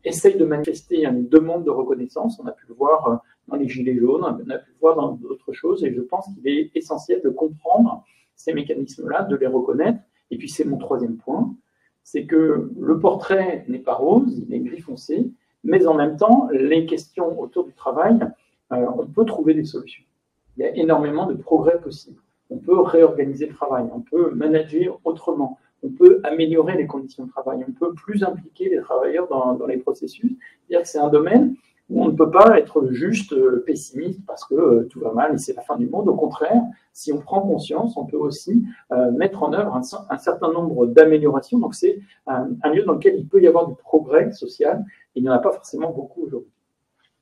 essaye de manifester une demande de reconnaissance. On a pu le voir dans les Gilets jaunes, on a pu le voir dans d'autres choses, et je pense qu'il est essentiel de comprendre ces mécanismes-là, de les reconnaître. Et puis c'est mon troisième point, c'est que le portrait n'est pas rose, il est gris foncé, mais en même temps, les questions autour du travail, on peut trouver des solutions. Il y a énormément de progrès possibles. On peut réorganiser le travail, on peut manager autrement, on peut améliorer les conditions de travail, on peut plus impliquer les travailleurs dans les processus. C'est-à-dire que c'est un domaine où on ne peut pas être juste pessimiste parce que tout va mal et c'est la fin du monde. Au contraire, si on prend conscience, on peut aussi mettre en œuvre un certain nombre d'améliorations. Donc c'est un lieu dans lequel il peut y avoir du progrès social et il n'y en a pas forcément beaucoup aujourd'hui.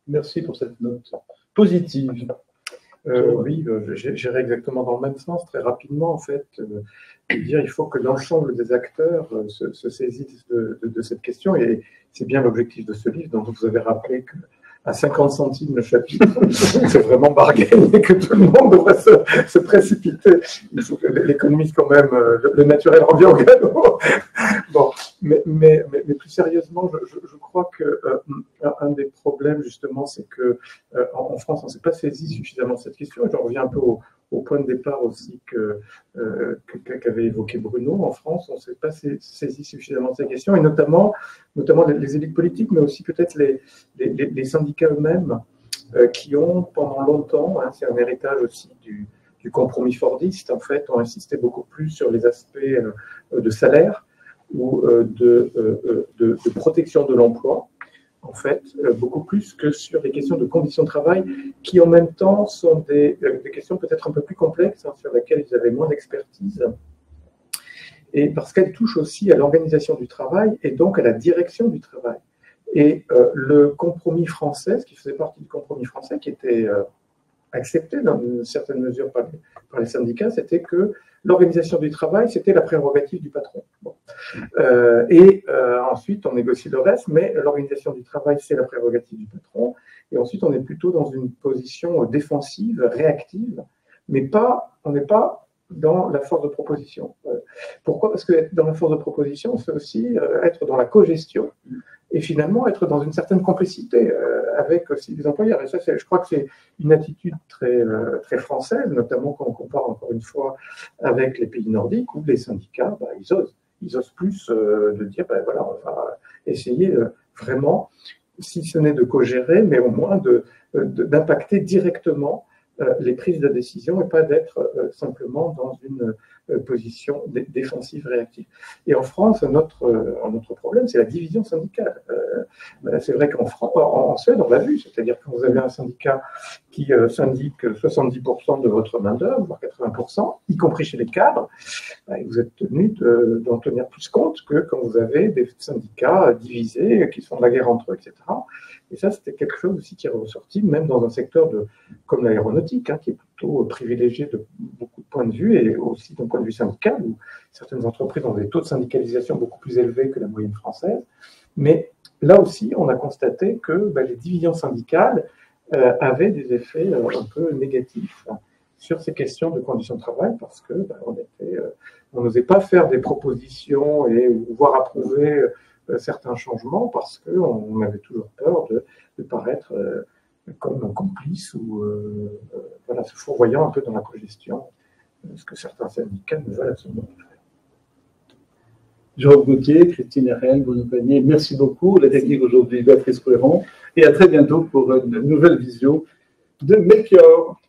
Merci pour cette note positive. Oui, j'irai exactement dans le même sens, très rapidement en fait. Dire, il faut que l'ensemble des acteurs se saisissent de cette question, et c'est bien l'objectif de ce livre. Donc vous avez rappelé qu'à 50 centimes le chapitre, c'est vraiment bargain et que tout le monde devrait se précipiter. Il faut que l'économiste quand même, le naturel revient au galop. Bon, mais plus sérieusement, je crois que un des problèmes justement, c'est que en France, on ne s'est pas saisi suffisamment de cette question. Et j'en reviens un peu au point de départ aussi qu'avait évoqué Bruno. En France, on ne s'est pas saisi suffisamment de ces questions, et notamment les élites politiques, mais aussi peut-être les syndicats eux-mêmes, qui ont pendant longtemps, c'est un héritage aussi du compromis fordiste, en fait, ont insisté beaucoup plus sur les aspects de salaire ou de protection de l'emploi, en fait, beaucoup plus que sur les questions de conditions de travail, qui en même temps sont des questions peut-être un peu plus complexes, sur lesquelles ils avaient moins d'expertise, et parce qu'elles touchent aussi à l'organisation du travail et donc à la direction du travail. Et le compromis français, ce qui faisait partie du compromis français, qui était accepté dans une certaine mesure par les syndicats, c'était que l'organisation du travail, c'était la prérogative du patron. Bon. Ensuite, on négocie le reste, mais l'organisation du travail, c'est la prérogative du patron. Et ensuite, on est plutôt dans une position défensive, réactive, mais on n'est pas dans la force de proposition. Pourquoi ? Parce que être dans la force de proposition, c'est aussi être dans la cogestion et finalement être dans une certaine complicité avec aussi les employeurs. Et ça, je crois que c'est une attitude très, très française, notamment quand on compare encore une fois avec les pays nordiques, où les syndicats, ils osent plus de dire, voilà, on va essayer vraiment, si ce n'est de co-gérer, mais au moins d'impacter directement les prises de décision et pas d'être simplement dans une position défensive réactive. Et en France, notre problème, c'est la division syndicale. C'est vrai en Suède, on l'a vu, c'est-à-dire que vous avez un syndicat qui syndique 70% de votre main-d'œuvre, voire 80%, y compris chez les cadres, vous êtes tenu d'en tenir plus compte que quand vous avez des syndicats divisés, qui font de la guerre entre eux, etc. Et ça, c'était quelque chose aussi qui est ressorti, même dans un secteur comme l'aéronautique, qui est plutôt privilégié de beaucoup de points de vue, et aussi d'un point de vue syndical, où certaines entreprises ont des taux de syndicalisation beaucoup plus élevés que la moyenne française. Mais là aussi, on a constaté que les divisions syndicales avaient des effets un peu négatifs sur ces questions de conditions de travail, parce que on n'osait pas faire des propositions et voire approuver certains changements, parce qu'on avait toujours peur de paraître comme un complice ou se fourvoyant un peu dans la cogestion, ce que certains syndicats ne veulent absolument pas faire. Jérôme Gauthier, Christine Herrel, Bruno Panier, merci beaucoup. La technique aujourd'hui, Béatrice Couéron, et à très bientôt pour une nouvelle vision de Melchior.